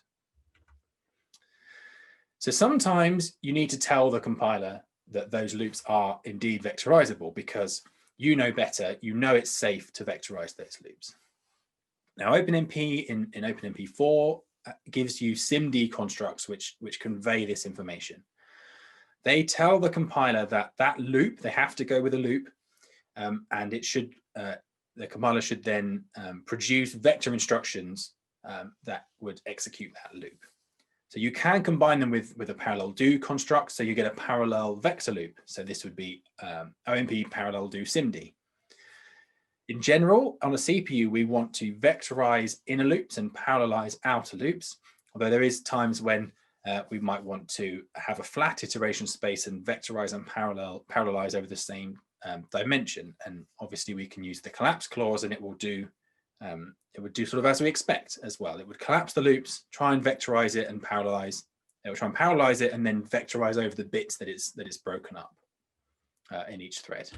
So sometimes you need to tell the compiler that those loops are indeed vectorizable because you know better, you know it's safe to vectorize those loops. Now OpenMP in OpenMP 4 gives you SIMD constructs which convey this information. They tell the compiler that that loop, they have to go with a loop, and it should, the compiler should then produce vector instructions that would execute that loop. So you can combine them with a parallel do construct, so you get a parallel vector loop. So this would be OMP parallel do SIMD. In general, on a CPU, we want to vectorize inner loops and parallelize outer loops, although there is times when we might want to have a flat iteration space and vectorize and parallelize over the same dimension. And obviously we can use the collapse clause, and it would do sort of as we expect as well. It would collapse the loops, try and vectorize it and parallelize. It would try and parallelize it and then vectorize over the bits that it's broken up in each thread.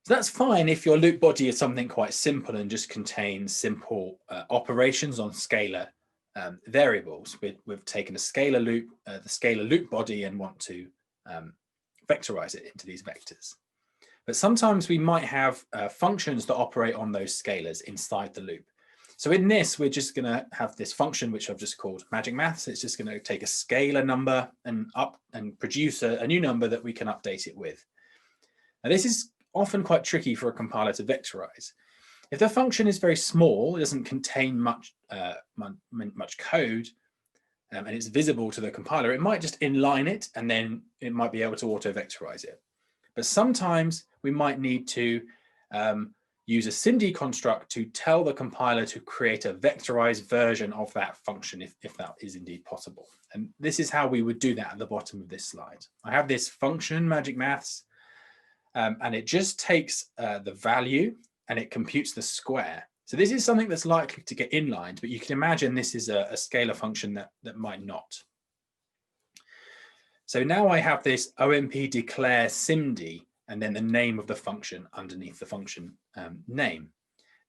So that's fine if your loop body is something quite simple and just contains simple operations on scalar variables. We've taken a scalar loop, the scalar loop body, and want to vectorize it into these vectors. But sometimes we might have functions that operate on those scalars inside the loop. So in this, we're just going to have this function, which I've just called magic maths. It's just going to take a scalar number and produce a new number that we can update it with. Now this is often quite tricky for a compiler to vectorize. If the function is very small, it doesn't contain much code, and it's visible to the compiler, it might just inline it, and then it might be able to auto-vectorize it. But sometimes we might need to use a SIMD construct to tell the compiler to create a vectorized version of that function, if that is indeed possible. And this is how we would do that at the bottom of this slide. I have this function, magic maths, and it just takes the value and it computes the square. So this is something that's likely to get inlined, but you can imagine this is a scalar function that might not. So now I have this OMP declare SIMD and then the name of the function underneath the function name.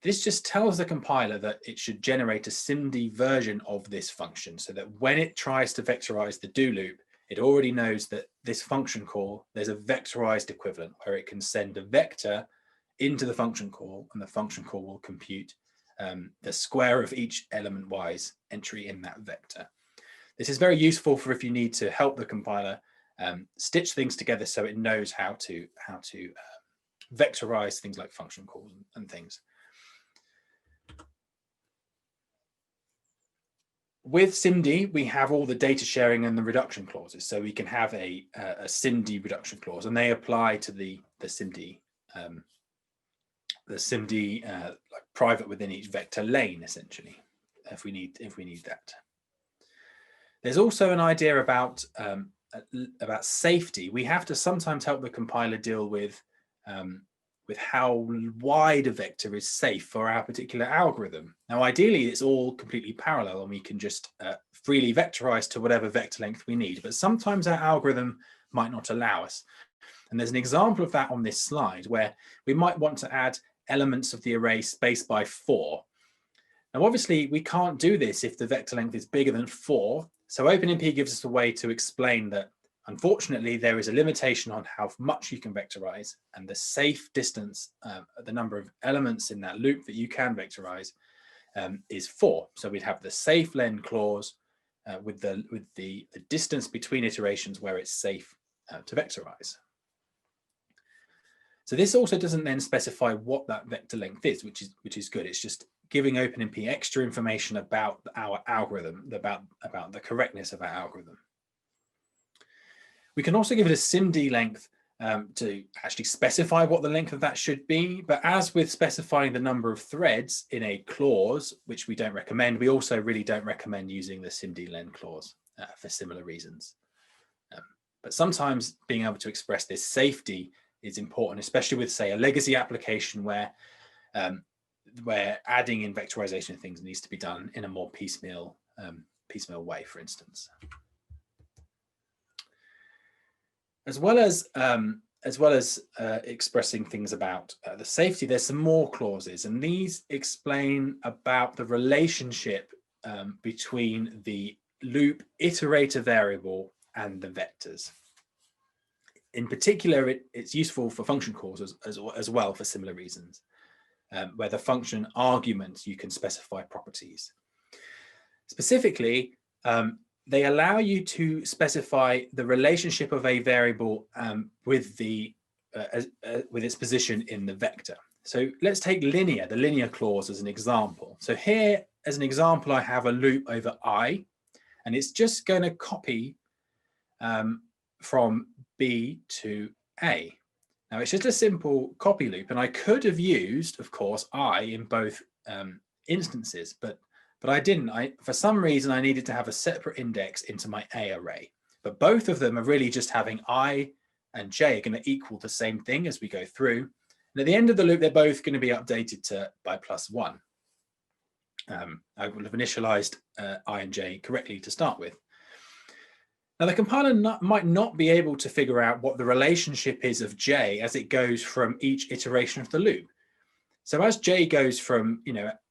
This just tells the compiler that it should generate a SIMD version of this function so that when it tries to vectorize the do loop, it already knows that this function call, there's a vectorized equivalent where it can send a vector into the function call, and the function call will compute the square of each element-wise entry in that vector. This is very useful for if you need to help the compiler stitch things together so it knows how to vectorize things like function calls and things. With SIMD, we have all the data sharing and the reduction clauses. So we can have a SIMD reduction clause, and they apply to the SIMD like private within each vector lane, essentially, if we need that. There's also an idea about safety. We have to sometimes help the compiler deal with how wide a vector is safe for our particular algorithm. Now, ideally, it's all completely parallel and we can just freely vectorize to whatever vector length we need. But sometimes our algorithm might not allow us. And there's an example of that on this slide where we might want to add elements of the array spaced by 4. Now, obviously, we can't do this if the vector length is bigger than 4. So OpenMP gives us a way to explain that, unfortunately, there is a limitation on how much you can vectorize, and the safe distance, the number of elements in that loop that you can vectorize, is 4. So we'd have the safe len clause with the distance between iterations where it's safe to vectorize. So this also doesn't then specify what that vector length is, which is good. It's just giving OpenMP extra information about our algorithm, about the correctness of our algorithm. We can also give it a SIMD length to actually specify what the length of that should be. But as with specifying the number of threads in a clause, which we don't recommend, we also really don't recommend using the SIMD len clause for similar reasons. But sometimes being able to express this safety is important, especially with, say, a legacy application where where adding in vectorization things needs to be done in a more piecemeal way, for instance. As well as expressing things about the safety, there's some more clauses, and these explain about the relationship between the loop iterator variable and the vectors. In particular, it's useful for function calls as well for similar reasons, where the function arguments you can specify properties. Specifically, they allow you to specify the relationship of a variable with its position in the vector. So let's take the linear clause as an example. So here, as an example, I have a loop over I, and it's just going to copy from B to A. Now it's just a simple copy loop, and I could have used, of course, I in both instances, but I didn't. For some reason, I needed to have a separate index into my A array. But both of them are really just having I and J are going to equal the same thing as we go through. And at the end of the loop, they're both going to be updated by +1. I will have initialized I and J correctly to start with. Now, the compiler might not be able to figure out what the relationship is of J as it goes from each iteration of the loop. So as J goes from,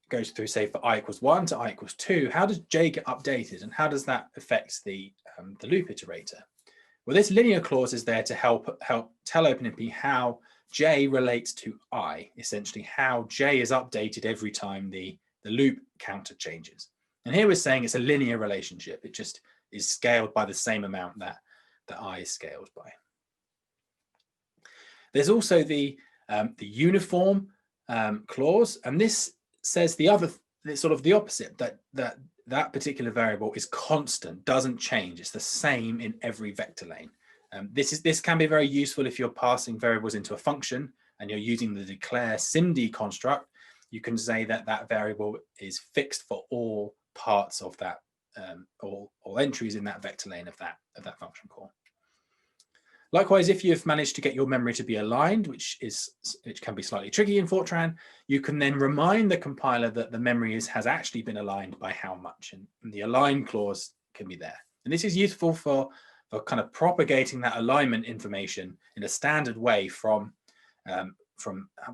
goes through, say, for I = 1 to I = 2, how does J get updated, and how does that affect the loop iterator? Well, this linear clause is there to help tell OpenMP how J relates to I, essentially how J is updated every time the loop counter changes. And here we're saying it's a linear relationship. It just is scaled by the same amount that I is scaled by. There's also the uniform clause, and this says it's sort of the opposite, that particular variable is constant, doesn't change. It's the same in every vector lane. This can be very useful if you're passing variables into a function and you're using the declare SIMD construct. You can say that variable is fixed for all parts of that, all entries in that vector lane of that function call. Likewise, if you've managed to get your memory to be aligned, which can be slightly tricky in Fortran, you can then remind the compiler that the memory has actually been aligned by how much, and the align clause can be there. And this is useful for kind of propagating that alignment information in a standard way from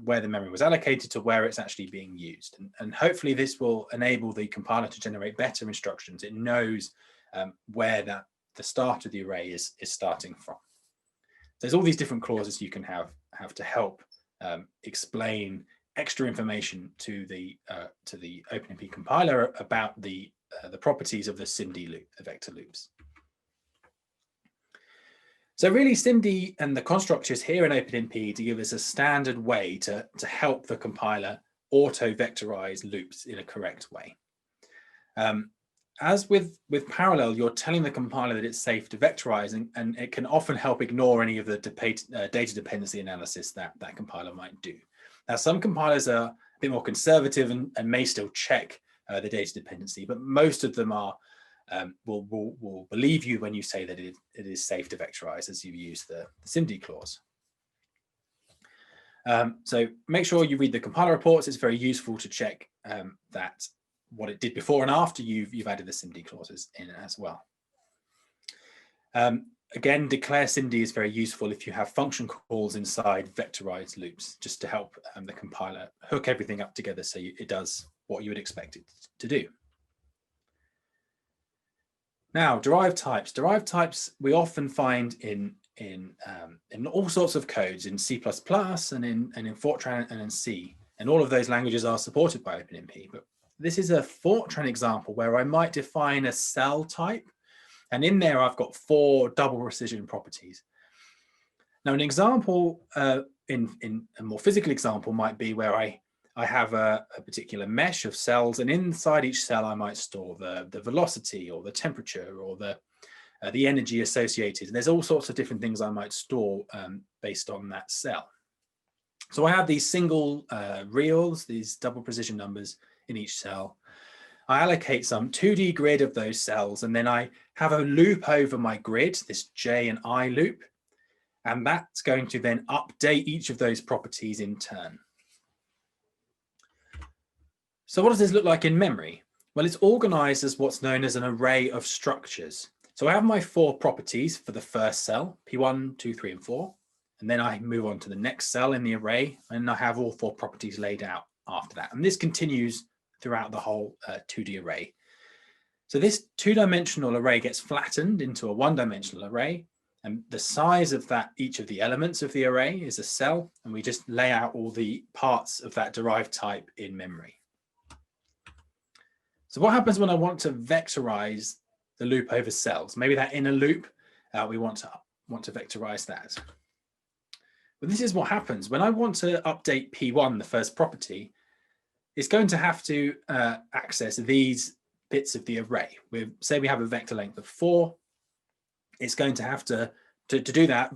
where the memory was allocated to where it's actually being used. And hopefully this will enable the compiler to generate better instructions. It knows where the start of the array is starting from. There's all these different clauses you can have to help explain extra information to the OpenMP compiler about the properties of the SIMD loop, the vector loops. So really, SIMD and the constructors here in OpenMP to give us a standard way to help the compiler auto-vectorize loops in a correct way. As with Parallel, you're telling the compiler that it's safe to vectorize, and it can often help ignore any of the data dependency analysis that compiler might do. Now, some compilers are a bit more conservative and may still check the data dependency, but most of them will believe you when you say that it is safe to vectorize as you use the SIMD clause. So make sure you read the compiler reports. It's very useful to check that what it did before and after you've added the SIMD clauses in as well. Again, declare SIMD is very useful if you have function calls inside vectorized loops, just to help the compiler hook everything up together so it does what you would expect it to do. Now, derived types. Derived types we often find in all sorts of codes, in C++ and in Fortran and in C, and all of those languages are supported by OpenMP. But this is a Fortran example where I might define a cell type, and in there I've got 4 double precision properties. Now, an example in a more physical example might be where I have a particular mesh of cells, and inside each cell I might store the velocity or the temperature or the energy associated. And there's all sorts of different things I might store based on that cell. So I have these single reals, these double precision numbers in each cell. I allocate some 2D grid of those cells, and then I have a loop over my grid, this J and I loop, and that's going to then update each of those properties in turn. So what does this look like in memory? Well, it's organized as what's known as an array of structures. So I have my 4 properties for the first cell, P1, 2, 3, and 4. And then I move on to the next cell in the array, and I have all 4 properties laid out after that. And this continues throughout the whole 2D array. So this 2-dimensional array gets flattened into a 1-dimensional array, and the size of that, each of the elements of the array is a cell, and we just lay out all the parts of that derived type in memory. So what happens when I want to vectorize the loop over cells? Maybe that inner loop, we want to vectorize that. But this is what happens when I want to update P1, the first property. It's going to have to access these bits of the array. Say we have a vector length of 4. It's going to have to do that,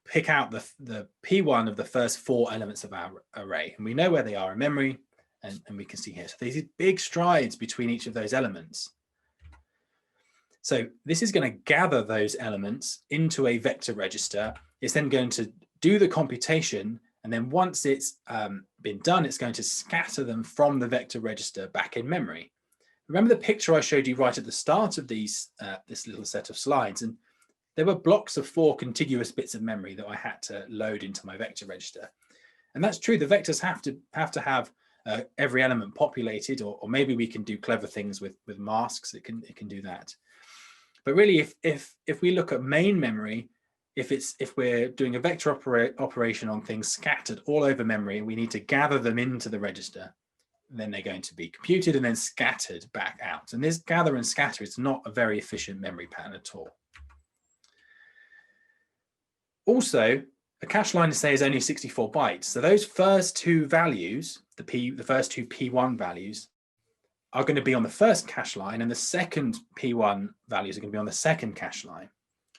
pick out the P1 of the first 4 elements of our array. And we know where they are in memory, and we can see here. So these big strides between each of those elements. So this is going to gather those elements into a vector register. It's then going to do the computation, and then once it's been done, it's going to scatter them from the vector register back in memory. Remember the picture I showed you right at the start of this little set of slides, and there were blocks of 4 contiguous bits of memory that I had to load into my vector register. And that's true, the vectors have to have every element populated, or maybe we can do clever things with masks. It can do that. But really, if we look at main memory, if we're doing a vector operation on things scattered all over memory, and we need to gather them into the register, then they're going to be computed and then scattered back out. And this gather and scatter is not a very efficient memory pattern at all. Also, a cache line, say, is only 64 bytes. So those first 2 values, the first 2 P1 values, are going to be on the first cache line, and the second P1 values are going to be on the second cache line.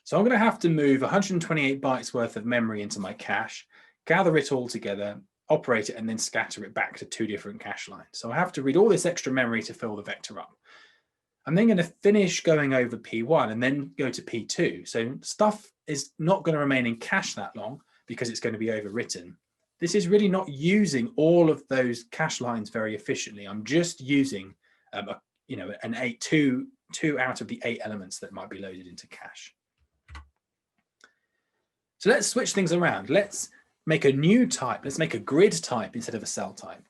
So I'm going to have to move 128 bytes worth of memory into my cache, gather it all together, operate it, and then scatter it back to 2 different cache lines. So I have to read all this extra memory to fill the vector up. I'm then going to finish going over P1 and then go to P2. So stuff is not going to remain in cache that long because it's going to be overwritten. This is really not using all of those cache lines very efficiently. I'm just using two out of the 8 elements that might be loaded into cache. So let's switch things around. Let's make a new type. Let's make a grid type instead of a cell type.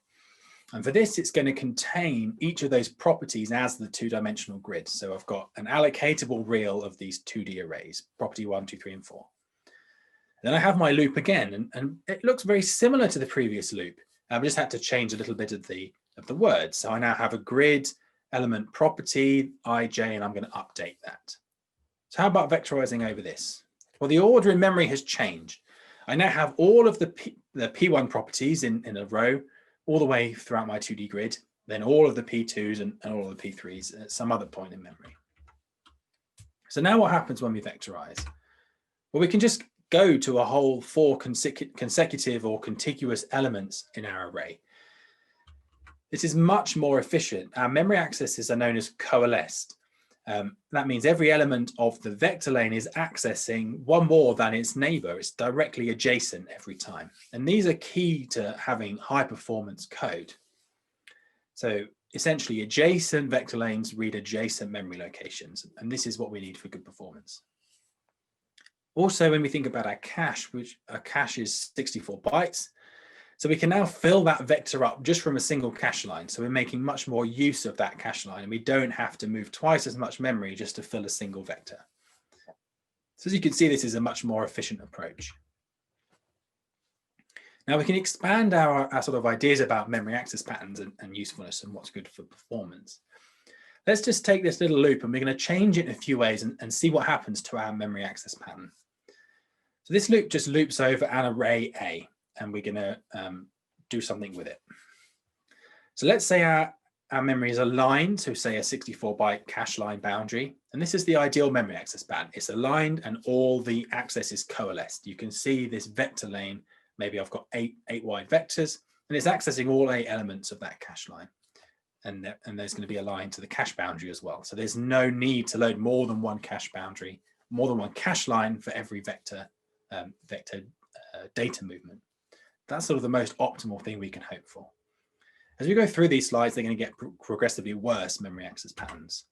And for this, it's going to contain each of those properties as the 2-dimensional grid. So I've got an allocatable reel of these 2D arrays, property 1, 2, 3, and 4. Then I have my loop again, and it looks very similar to the previous loop. I just had to change a little bit of the words. So I now have a grid element property, ij, and I'm going to update that. So how about vectorizing over this? Well, the order in memory has changed. I now have all of the P1 properties in a row all the way throughout my 2D grid, then all of the P2s and all of the P3s at some other point in memory. So now what happens when we vectorize? Well, we can just go to a whole 4 consecutive or contiguous elements in our array. This is much more efficient. Our memory accesses are known as coalesced. That means every element of the vector lane is accessing one more than its neighbor. It's directly adjacent every time. And these are key to having high performance code. So essentially adjacent vector lanes read adjacent memory locations. And this is what we need for good performance. Also, when we think about our cache, which our cache is 64 bytes, so we can now fill that vector up just from a single cache line. So we're making much more use of that cache line, and we don't have to move twice as much memory just to fill a single vector. So as you can see, this is a much more efficient approach. Now we can expand our sort of ideas about memory access patterns and usefulness and what's good for performance. Let's just take this little loop, and we're going to change it in a few ways and see what happens to our memory access pattern. So this loop just loops over an array A, and we're going to do something with it. So let's say our memory is aligned to, say, a 64-byte cache line boundary. And this is the ideal memory access pattern. It's aligned and all the access is coalesced. You can see this vector lane. Maybe I've got eight wide vectors, and it's accessing all 8 elements of that cache line. And there's going to be aligned to the cache boundary as well. So there's no need to load more than one cache boundary, more than one cache line for every vector data movement. That's sort of the most optimal thing we can hope for. As we go through these slides, they're going to get progressively worse memory access patterns.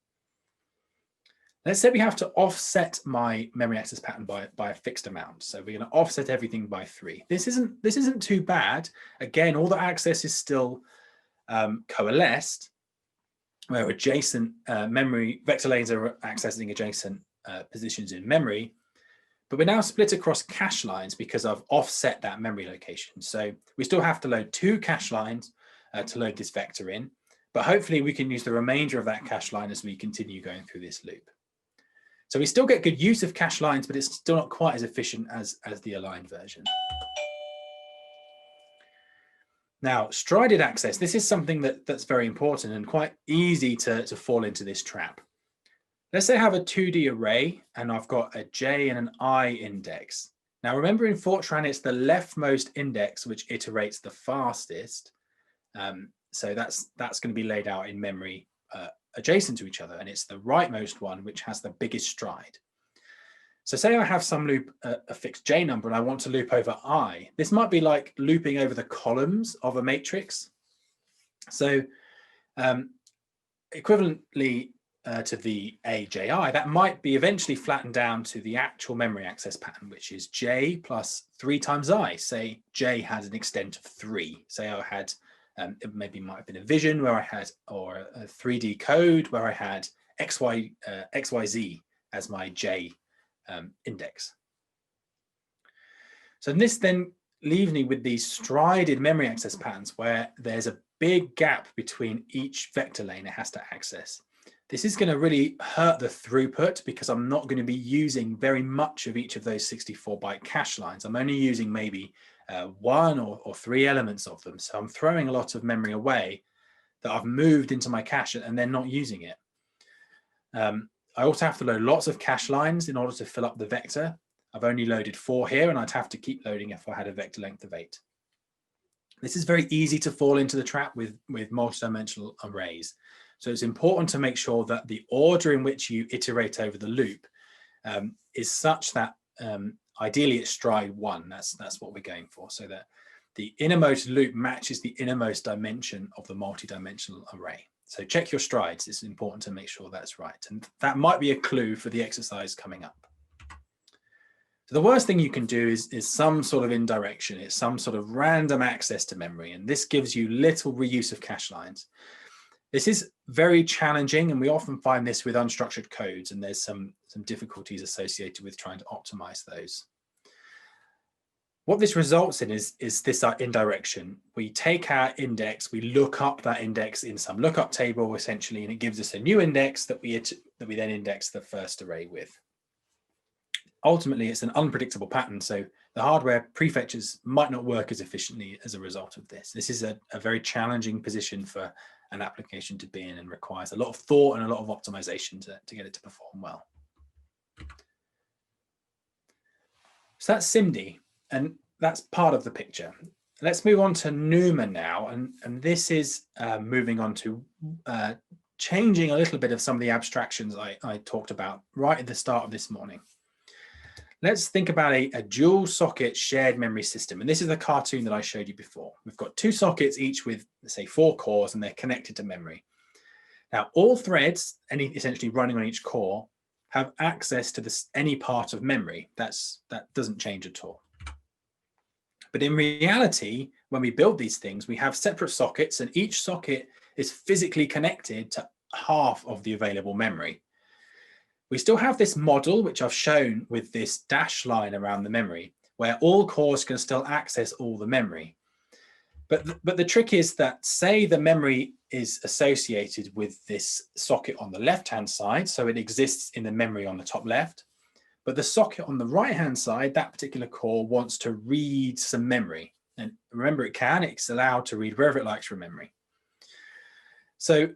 Let's say we have to offset my memory access pattern by a fixed amount. So we're going to offset everything by 3. This isn't too bad. Again, all the access is still coalesced, where adjacent memory vector lanes are accessing adjacent positions in memory. But we're now split across cache lines because I've offset that memory location. So we still have to load 2 cache lines to load this vector in, but hopefully we can use the remainder of that cache line as we continue going through this loop. So we still get good use of cache lines, but it's still not quite as efficient as the aligned version. Now, strided access, this is something that's very important and quite easy to fall into this trap. Let's say I have a 2D array and I've got a J and an I index. Now remember, in Fortran, it's the leftmost index which iterates the fastest. So that's going to be laid out in memory adjacent to each other, and it's the rightmost one which has the biggest stride. So say I have some loop, a fixed J number, and I want to loop over I. This might be like looping over the columns of a matrix. So equivalently to the AJI, that might be eventually flattened down to the actual memory access pattern, which is J plus 3 times I. Say J had an extent of 3. Say I had, it maybe might have been a vision where I had, or a 3D code where I had XYZ as my J index. So this then leaves me with these strided memory access patterns where there's a big gap between each vector lane it has to access. This is going to really hurt the throughput because I'm not going to be using very much of each of those 64-byte cache lines. I'm only using maybe 1 or 3 elements of them. So I'm throwing a lot of memory away that I've moved into my cache and then not using it. I also have to load lots of cache lines in order to fill up the vector. I've only loaded 4 here, and I'd have to keep loading if I had a vector length of 8. This is very easy to fall into the trap with multidimensional arrays. So it's important to make sure that the order in which you iterate over the loop is such that ideally it's stride 1. That's what we're going for, so that the innermost loop matches the innermost dimension of the multidimensional array. So check your strides. It's important to make sure that's right. And that might be a clue for the exercise coming up. So the worst thing you can do is some sort of indirection. It's some sort of random access to memory. And this gives you little reuse of cache lines. This is very challenging, and we often find this with unstructured codes, and there's some difficulties associated with trying to optimize those. What this results in is this indirection. We take our index, we look up that index in some lookup table essentially, and it gives us a new index that we then index the first array with. Ultimately, it's an unpredictable pattern, so the hardware prefetches might not work as efficiently as a result of this. This is a very challenging position for an application to be in and requires a lot of thought and a lot of optimization to get it to perform well. So that's SIMD. And that's part of the picture. Let's move on to NUMA now. And this is moving on to changing a little bit of some of the abstractions I talked about right at the start of this morning. Let's think about a dual socket shared memory system. And this is the cartoon that I showed you before. We've got 2 sockets, each with, let's say, 4 cores, and they're connected to memory. Now, all threads, essentially running on each core, have access to any part of memory. That doesn't change at all. But in reality, when we build these things, we have separate sockets, and each socket is physically connected to half of the available memory. We still have this model, which I've shown with this dash line around the memory, where all cores can still access all the memory. But the trick is that, say the memory is associated with this socket on the left-hand side, so it exists in the memory on the top left. But the socket on the right-hand side, that particular core wants to read some memory. And remember, it's allowed to read wherever it likes from memory. So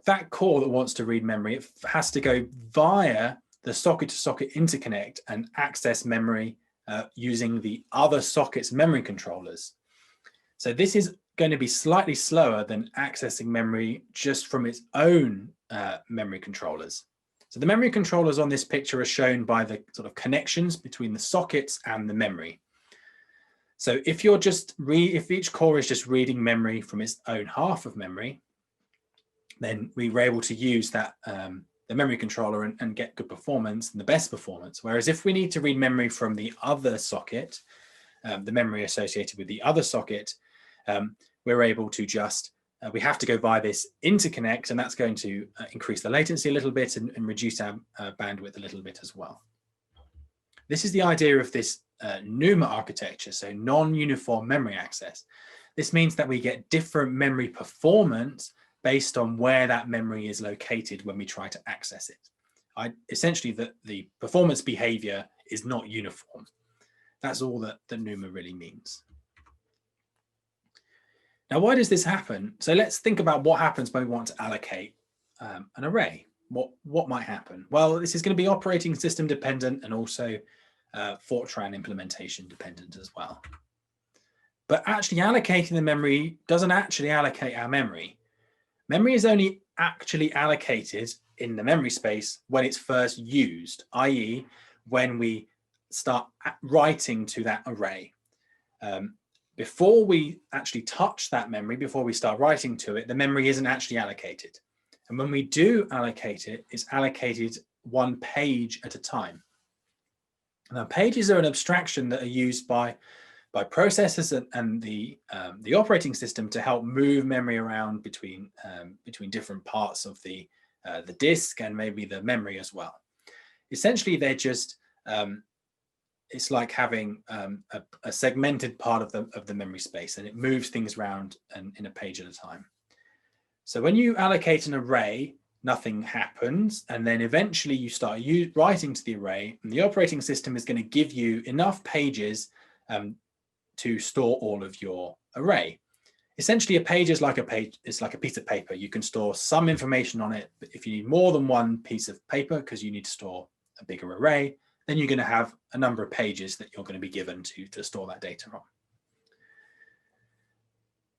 that core that wants to read memory, it has to go via the socket-to-socket interconnect and access memory using the other socket's memory controllers. So this is going to be slightly slower than accessing memory just from its own memory controllers. So the memory controllers on this picture are shown by the sort of connections between the sockets and the memory. So if each core is just reading memory from its own half of memory, then we were able to use that the memory controller and get good performance and the best performance. Whereas if we need to read memory from the other socket, the memory associated with the other socket, we're able to just, we have to go via this interconnect, and that's going to increase the latency a little bit and reduce our bandwidth a little bit as well. This is the idea of this NUMA architecture, so non-uniform memory access. This means that we get different memory performance based on where that memory is located when we try to access it. Essentially, the performance behavior is not uniform. That's all that the NUMA really means. Now, why does this happen? So let's think about what happens when we want to allocate an array. What might happen? Well, this is going to be operating system dependent and also Fortran implementation dependent as well. But actually allocating the memory doesn't actually allocate our memory. Memory is only actually allocated in the memory space when it's first used, i.e. when we start writing to that array. Before we actually touch that memory, before we start writing to it, the memory isn't actually allocated. And when we do allocate it, it's allocated one page at a time. Now, pages are an abstraction that are used by processors and the operating system to help move memory around between different parts of the disk and maybe the memory as well. Essentially, they're just it's like having a segmented part of the memory space, and it moves things around in a page at a time. So when you allocate an array, nothing happens, and then eventually you start writing to the array, and the operating system is going to give you enough pages to store all of your array. Essentially, a page is like a piece of paper. You can store some information on it, but if you need more than one piece of paper because you need to store a bigger array, then you're going to have a number of pages that you're going to be given to store that data on.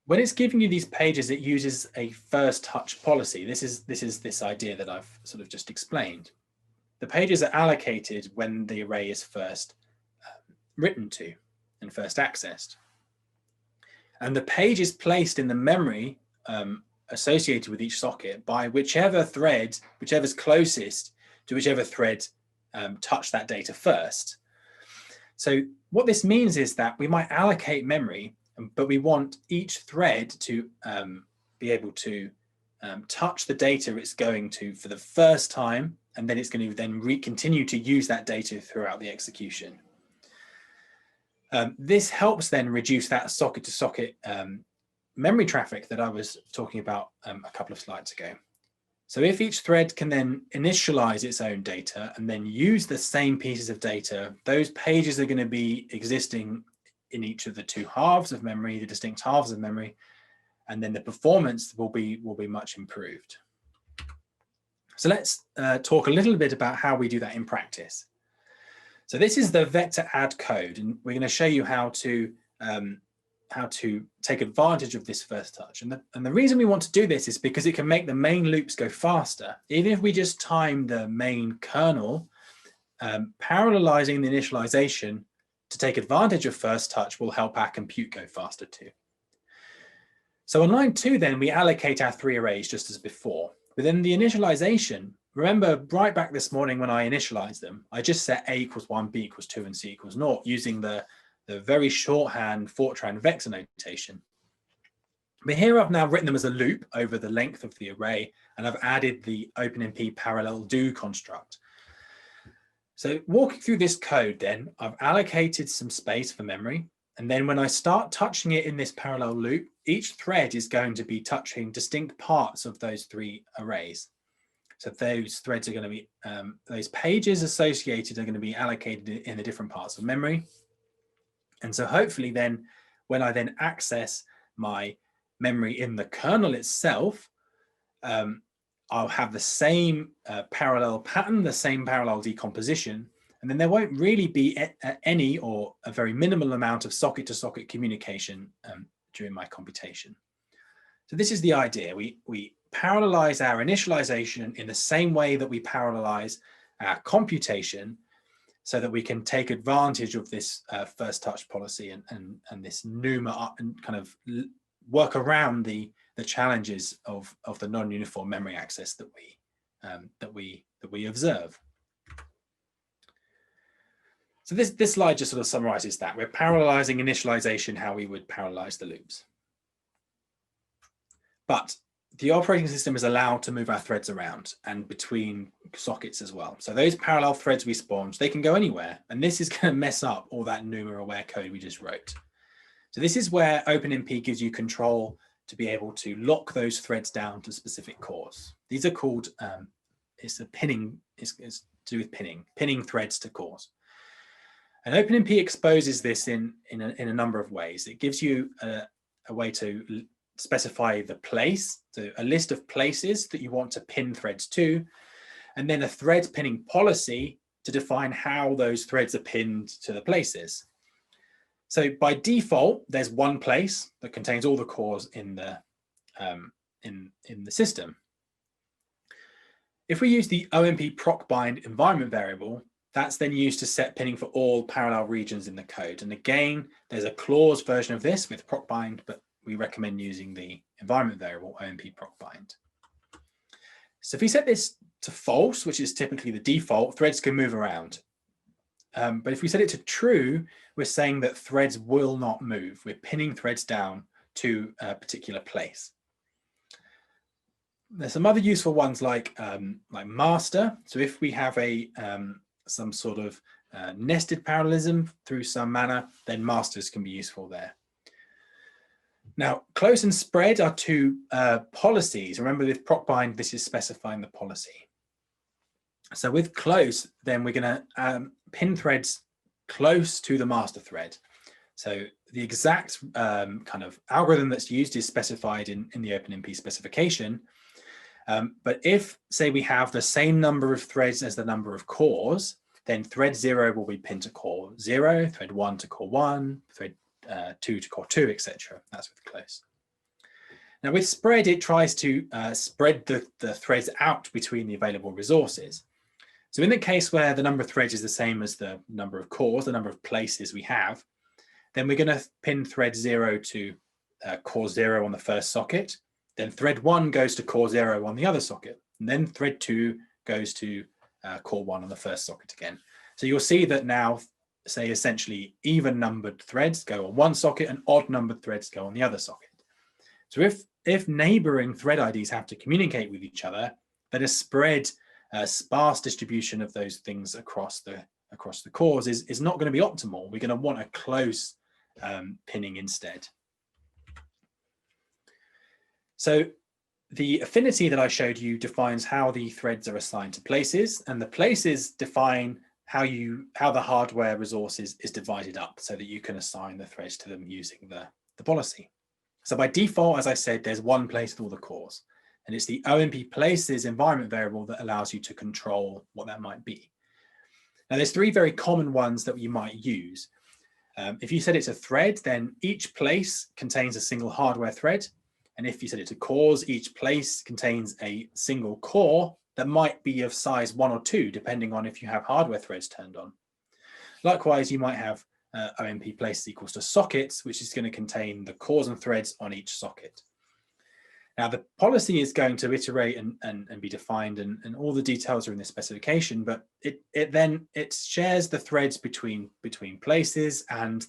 When it's giving you these pages, it uses a first touch policy. This is this idea that I've sort of just explained. The pages are allocated when the array is first written to and first accessed. And the page is placed in the memory associated with each socket by whichever's closest to whichever thread touched that data first. So what this means is that we might allocate memory, but we want each thread to be able to touch the data it's going to for the first time, and then it's going to then continue to use that data throughout the execution. This helps then reduce that socket-to-socket memory traffic that I was talking about a couple of slides ago. So if each thread can then initialize its own data and then use the same pieces of data, those pages are going to be existing in each of the two halves of memory, the distinct halves of memory, and then the performance will be much improved. So let's talk a little bit about how we do that in practice. So this is the vector add code, and we're going to show you how to take advantage of this first touch. And the reason we want to do this is because it can make the main loops go faster. Even if we just time the main kernel, parallelizing the initialization to take advantage of first touch will help our compute go faster too. So on line 2 then, we allocate our 3 arrays just as before. Within the initialization, remember right back this morning when I initialized them, I just set A equals 1, B equals 2, and C equals 0 using the very shorthand Fortran vector notation. But here I've now written them as a loop over the length of the array, and I've added the OpenMP parallel do construct. So walking through this code then, I've allocated some space for memory. And then when I start touching it in this parallel loop, each thread is going to be touching distinct parts of those 3 arrays. So those threads are going to be, those pages associated are going to be allocated in the different parts of memory. And so hopefully then, when I then access my memory in the kernel itself, I'll have the same parallel pattern, the same parallel decomposition, and then there won't really be any or a very minimal amount of socket-to-socket communication during my computation. So this is the idea. We parallelize our initialization in the same way that we parallelize our computation, so that we can take advantage of this first touch policy and this NUMA and kind of work around the challenges of the non-uniform memory access that we observe. So this slide just sort of summarizes that. We're parallelizing initialization how we would parallelize the loops. But the operating system is allowed to move our threads around and between sockets as well. So those parallel threads we spawned, they can go anywhere. And this is going to mess up all that NUMA-aware code we just wrote. So this is where OpenMP gives you control to be able to lock those threads down to specific cores. These are called, it's to do with pinning threads to cores. And OpenMP exposes this in a number of ways. It gives you a way to specify the place, so a list of places that you want to pin threads to, and then a thread pinning policy to define how those threads are pinned to the places. So by default, there's one place that contains all the cores in the system. If we use the OMP procbind environment variable, that's then used to set pinning for all parallel regions in the code. And again, there's a clause version of this with procbind, but we recommend using the environment variable OMP procbind. So if we set this to false, which is typically the default, threads can move around. But if we set it to true, we're saying that threads will not move. We're pinning threads down to a particular place. There's some other useful ones like master. So if we have some sort of nested parallelism through some manner, then masters can be useful there. Now, close and spread are two policies. Remember with procbind, this is specifying the policy. So with close, then we're going to pin threads close to the master thread. So the exact kind of algorithm that's used is specified in the OpenMP specification. But if, say, we have the same number of threads as the number of cores, then thread 0 will be pinned to core 0, thread 1 to core 1, thread 2 to core 2, etc. That's with close. Now with spread, it tries to spread the threads out between the available resources. So in the case where the number of threads is the same as the number of cores, the number of places we have, then we're going to pin thread 0 to core 0 on the first socket. Then thread 1 goes to core 0 on the other socket. And then thread 2 goes to core 1 on the first socket again. So you'll see that now, say, essentially even numbered threads go on one socket and odd numbered threads go on the other socket. So if neighboring thread IDs have to communicate with each other, then a spread sparse distribution of those things across the cores is not going to be optimal. We're going to want a close pinning instead. So the affinity that I showed you defines how the threads are assigned to places, and the places define how the hardware resources is divided up so that you can assign the threads to them using the policy. So by default, as I said, there's one place with all the cores, and it's the OMP places environment variable that allows you to control what that might be. Now there's three very common ones that you might use. If you said it's a thread, then each place contains a single hardware thread. And if you set it to cores, each place contains a single core that might be of size 1 or 2, depending on if you have hardware threads turned on. Likewise, you might have OMP places equals to sockets, which is going to contain the cores and threads on each socket. Now, the policy is going to iterate and be defined, and all the details are in the specification, but it shares the threads between places and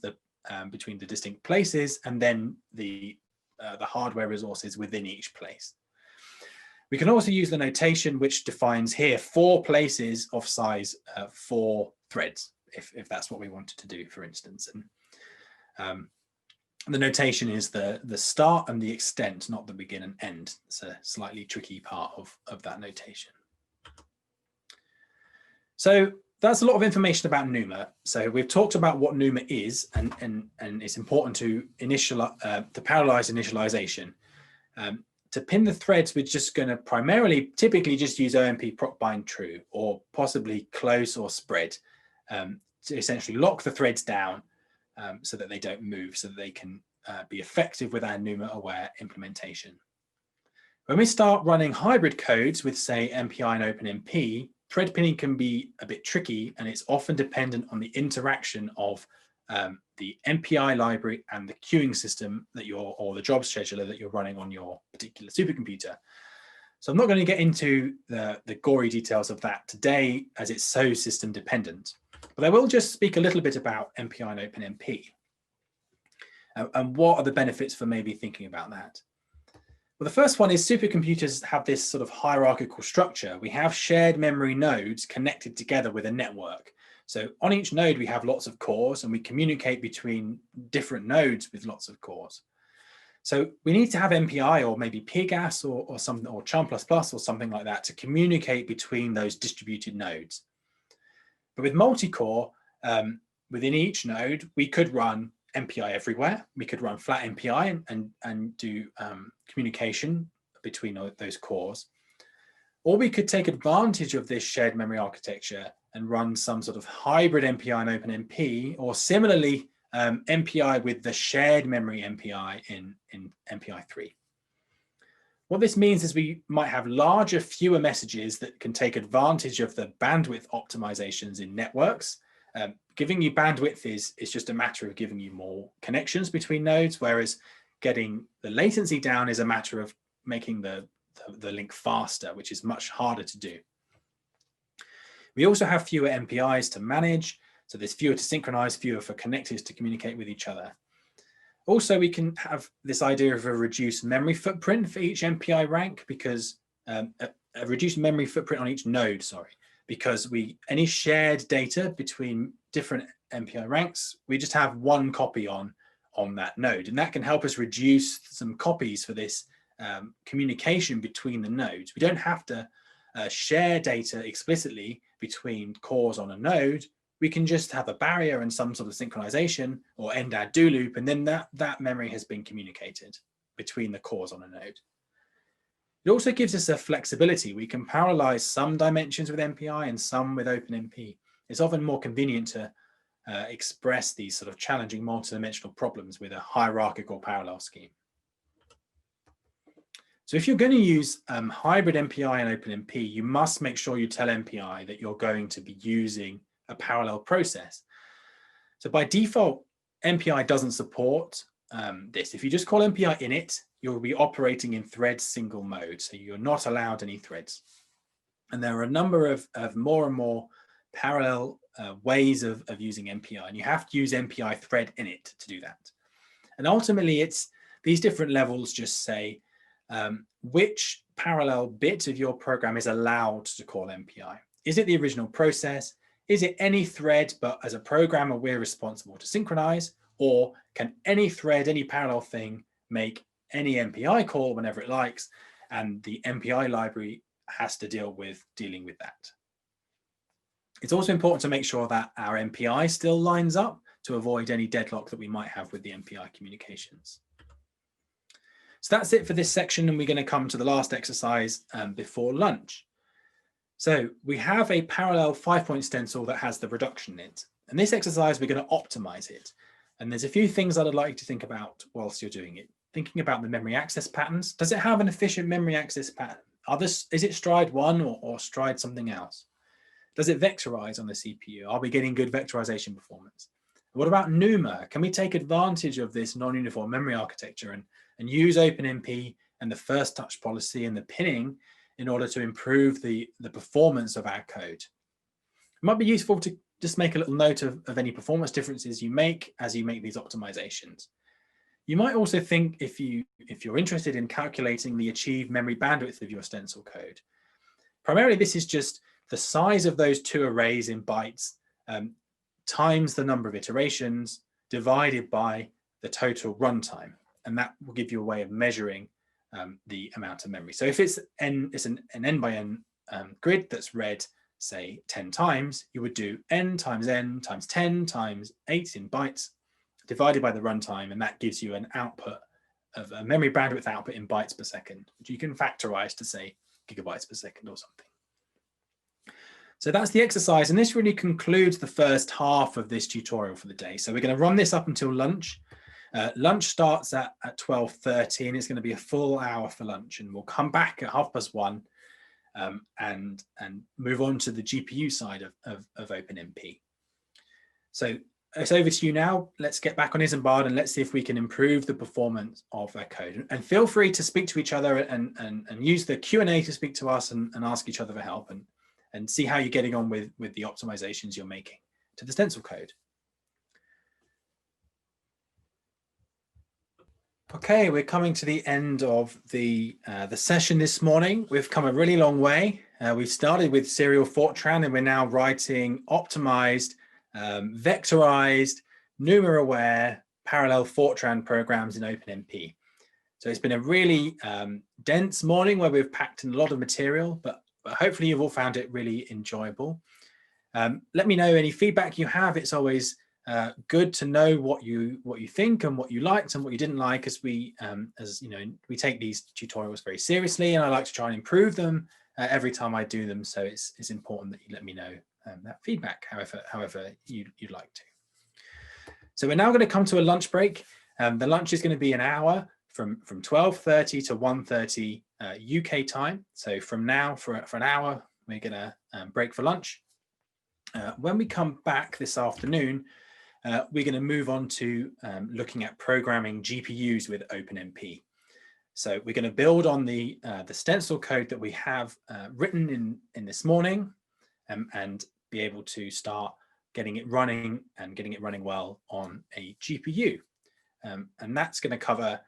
between the distinct places, and then the hardware resources within each place. We can also use the notation which defines here 4 places of size 4 threads, if that's what we wanted to do, for instance. And the notation is the start and the extent, not the begin and end. It's a slightly tricky part of that notation. So that's a lot of information about NUMA. So we've talked about what NUMA is, and it's important to parallelize initialization. To pin the threads, we're just going to typically just use OMP procbind true, or possibly close or spread, to essentially lock the threads down so that they don't move, so that they can be effective with our NUMA-aware implementation. When we start running hybrid codes with, say, MPI and OpenMP, thread pinning can be a bit tricky, and it's often dependent on the interaction of the MPI library and the queuing system that or the job scheduler that you're running on your particular supercomputer. So I'm not going to get into the gory details of that today, as it's so system dependent, but I will just speak a little bit about MPI and OpenMP. And what are the benefits for maybe thinking about that? Well, the first one is supercomputers have this sort of hierarchical structure. We have shared memory nodes connected together with a network. So on each node, we have lots of cores, and we communicate between different nodes with lots of cores. So we need to have MPI or maybe PGAS or something, or Charm++ or something like that to communicate between those distributed nodes. But with multi-core, within each node, we could run MPI everywhere. We could run flat MPI and do communication between those cores. Or we could take advantage of this shared memory architecture and run some sort of hybrid MPI and OpenMP, or similarly, MPI with the shared memory MPI in MPI3. What this means is we might have larger, fewer messages that can take advantage of the bandwidth optimizations in networks. Giving you bandwidth is just a matter of giving you more connections between nodes, whereas getting the latency down is a matter of making the link faster, which is much harder to do. We also have fewer MPIs to manage, so there's fewer to synchronize, fewer for connectors to communicate with each other. Also, we can have this idea of a reduced memory footprint for each MPI rank, because a reduced memory footprint on each node, sorry, because any shared data between different MPI ranks, we just have one copy on that node, and that can help us reduce some copies for this communication between the nodes. We don't have to share data explicitly between cores on a node. We can just have a barrier and some sort of synchronization or end-add do loop, and then that memory has been communicated between the cores on a node. It also gives us a flexibility. We can parallelize some dimensions with MPI and some with OpenMP. It's often more convenient to express these sort of challenging multidimensional problems with a hierarchical parallel scheme. So if you're going to use hybrid MPI and OpenMP, you must make sure you tell MPI that you're going to be using a parallel process. So by default, MPI doesn't support this. If you just call MPI init, you'll be operating in thread single mode. So you're not allowed any threads. And there are a number of more and more parallel ways of using MPI, and you have to use MPI thread init to do that. And ultimately, it's these different levels just say which parallel bit of your program is allowed to call MPI. Is it the original process? Is it any thread, but as a programmer, we're responsible to synchronize? Or can any thread, any parallel thing, make any MPI call whenever it likes, and the MPI library has to dealing with that? It's also important to make sure that our MPI still lines up to avoid any deadlock that we might have with the MPI communications. So that's it for this section, and we're going to come to the last exercise before lunch. So we have a parallel 5-point stencil that has the reduction in it. And this exercise, we're going to optimize it. And there's a few things that I'd like you to think about whilst you're doing it. Thinking about the memory access patterns. Does it have an efficient memory access pattern? Is it stride 1 or stride something else? Does it vectorize on the CPU? Are we getting good vectorization performance? What about NUMA? Can we take advantage of this non-uniform memory architecture and use OpenMP and the first touch policy and the pinning in order to improve the performance of our code? It might be useful to just make a little note of any performance differences you make as you make these optimizations. You might also think, if you're interested in calculating the achieved memory bandwidth of your stencil code. Primarily, this is just the size of those two arrays in bytes times the number of iterations divided by the total runtime. And that will give you a way of measuring the amount of memory. So if it's an n by n grid that's read, say, 10 times, you would do n times 10 times 8 in bytes divided by the runtime, and that gives you an output of a memory bandwidth output in bytes per second, which you can factorize to, say, gigabytes per second or something. So that's the exercise, and this really concludes the first half of this tutorial for the day. So we're going to run this up until lunch. Lunch starts at 12:30, and it's going to be a full hour for lunch, and we'll come back at 1:30 and move on to the GPU side of OpenMP. So it's over to you now. Let's get back on Isambard and let's see if we can improve the performance of our code. And feel free to speak to each other and use the Q&A to speak to us and ask each other for help and see how you're getting on with the optimizations you're making to the Stencil code. Okay, we're coming to the end of the session this morning. We've come a really long way. We've started with serial Fortran and we're now writing optimized, vectorized, NUMA-aware, parallel Fortran programs in OpenMP. So it's been a really dense morning where we've packed in a lot of material, but hopefully you've all found it really enjoyable. Let me know any feedback you have. It's always good to know what you think and what you liked and what you didn't like, as we take these tutorials very seriously, and I like to try and improve them every time I do them. So it's important that you let me know that feedback, however you'd like to. So we're now going to come to a lunch break. The lunch is going to be an hour from 12:30 to 1:30 UK time. So from now for an hour, we're going to break for lunch. When we come back this afternoon, we're going to move on to looking at programming GPUs with OpenMP. So we're going to build on the Stencil code that we have written in this morning and be able to start getting it running and getting it running well on a GPU. And that's going to cover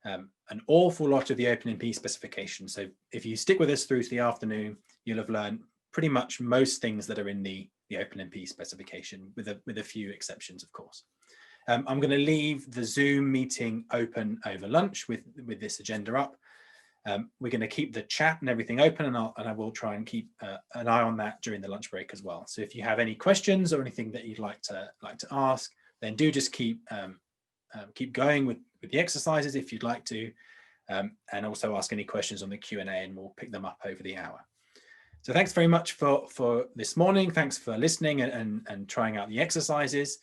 an awful lot of the OpenMP specification. So if you stick with us through to the afternoon, you'll have learned pretty much most things that are in the OpenMP specification, with a few exceptions, of course. I'm going to leave the Zoom meeting open over lunch with this agenda up. We're going to keep the chat and everything open, and I will try and keep an eye on that during the lunch break as well. So if you have any questions or anything that you'd like to ask, then do just keep going with the exercises if you'd like to, and also ask any questions on the Q&A, and we'll pick them up over the hour. So thanks very much for this morning. Thanks for listening and trying out the exercises.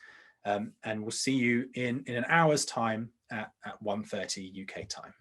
And we'll see you in an hour's time at 1:30 UK time.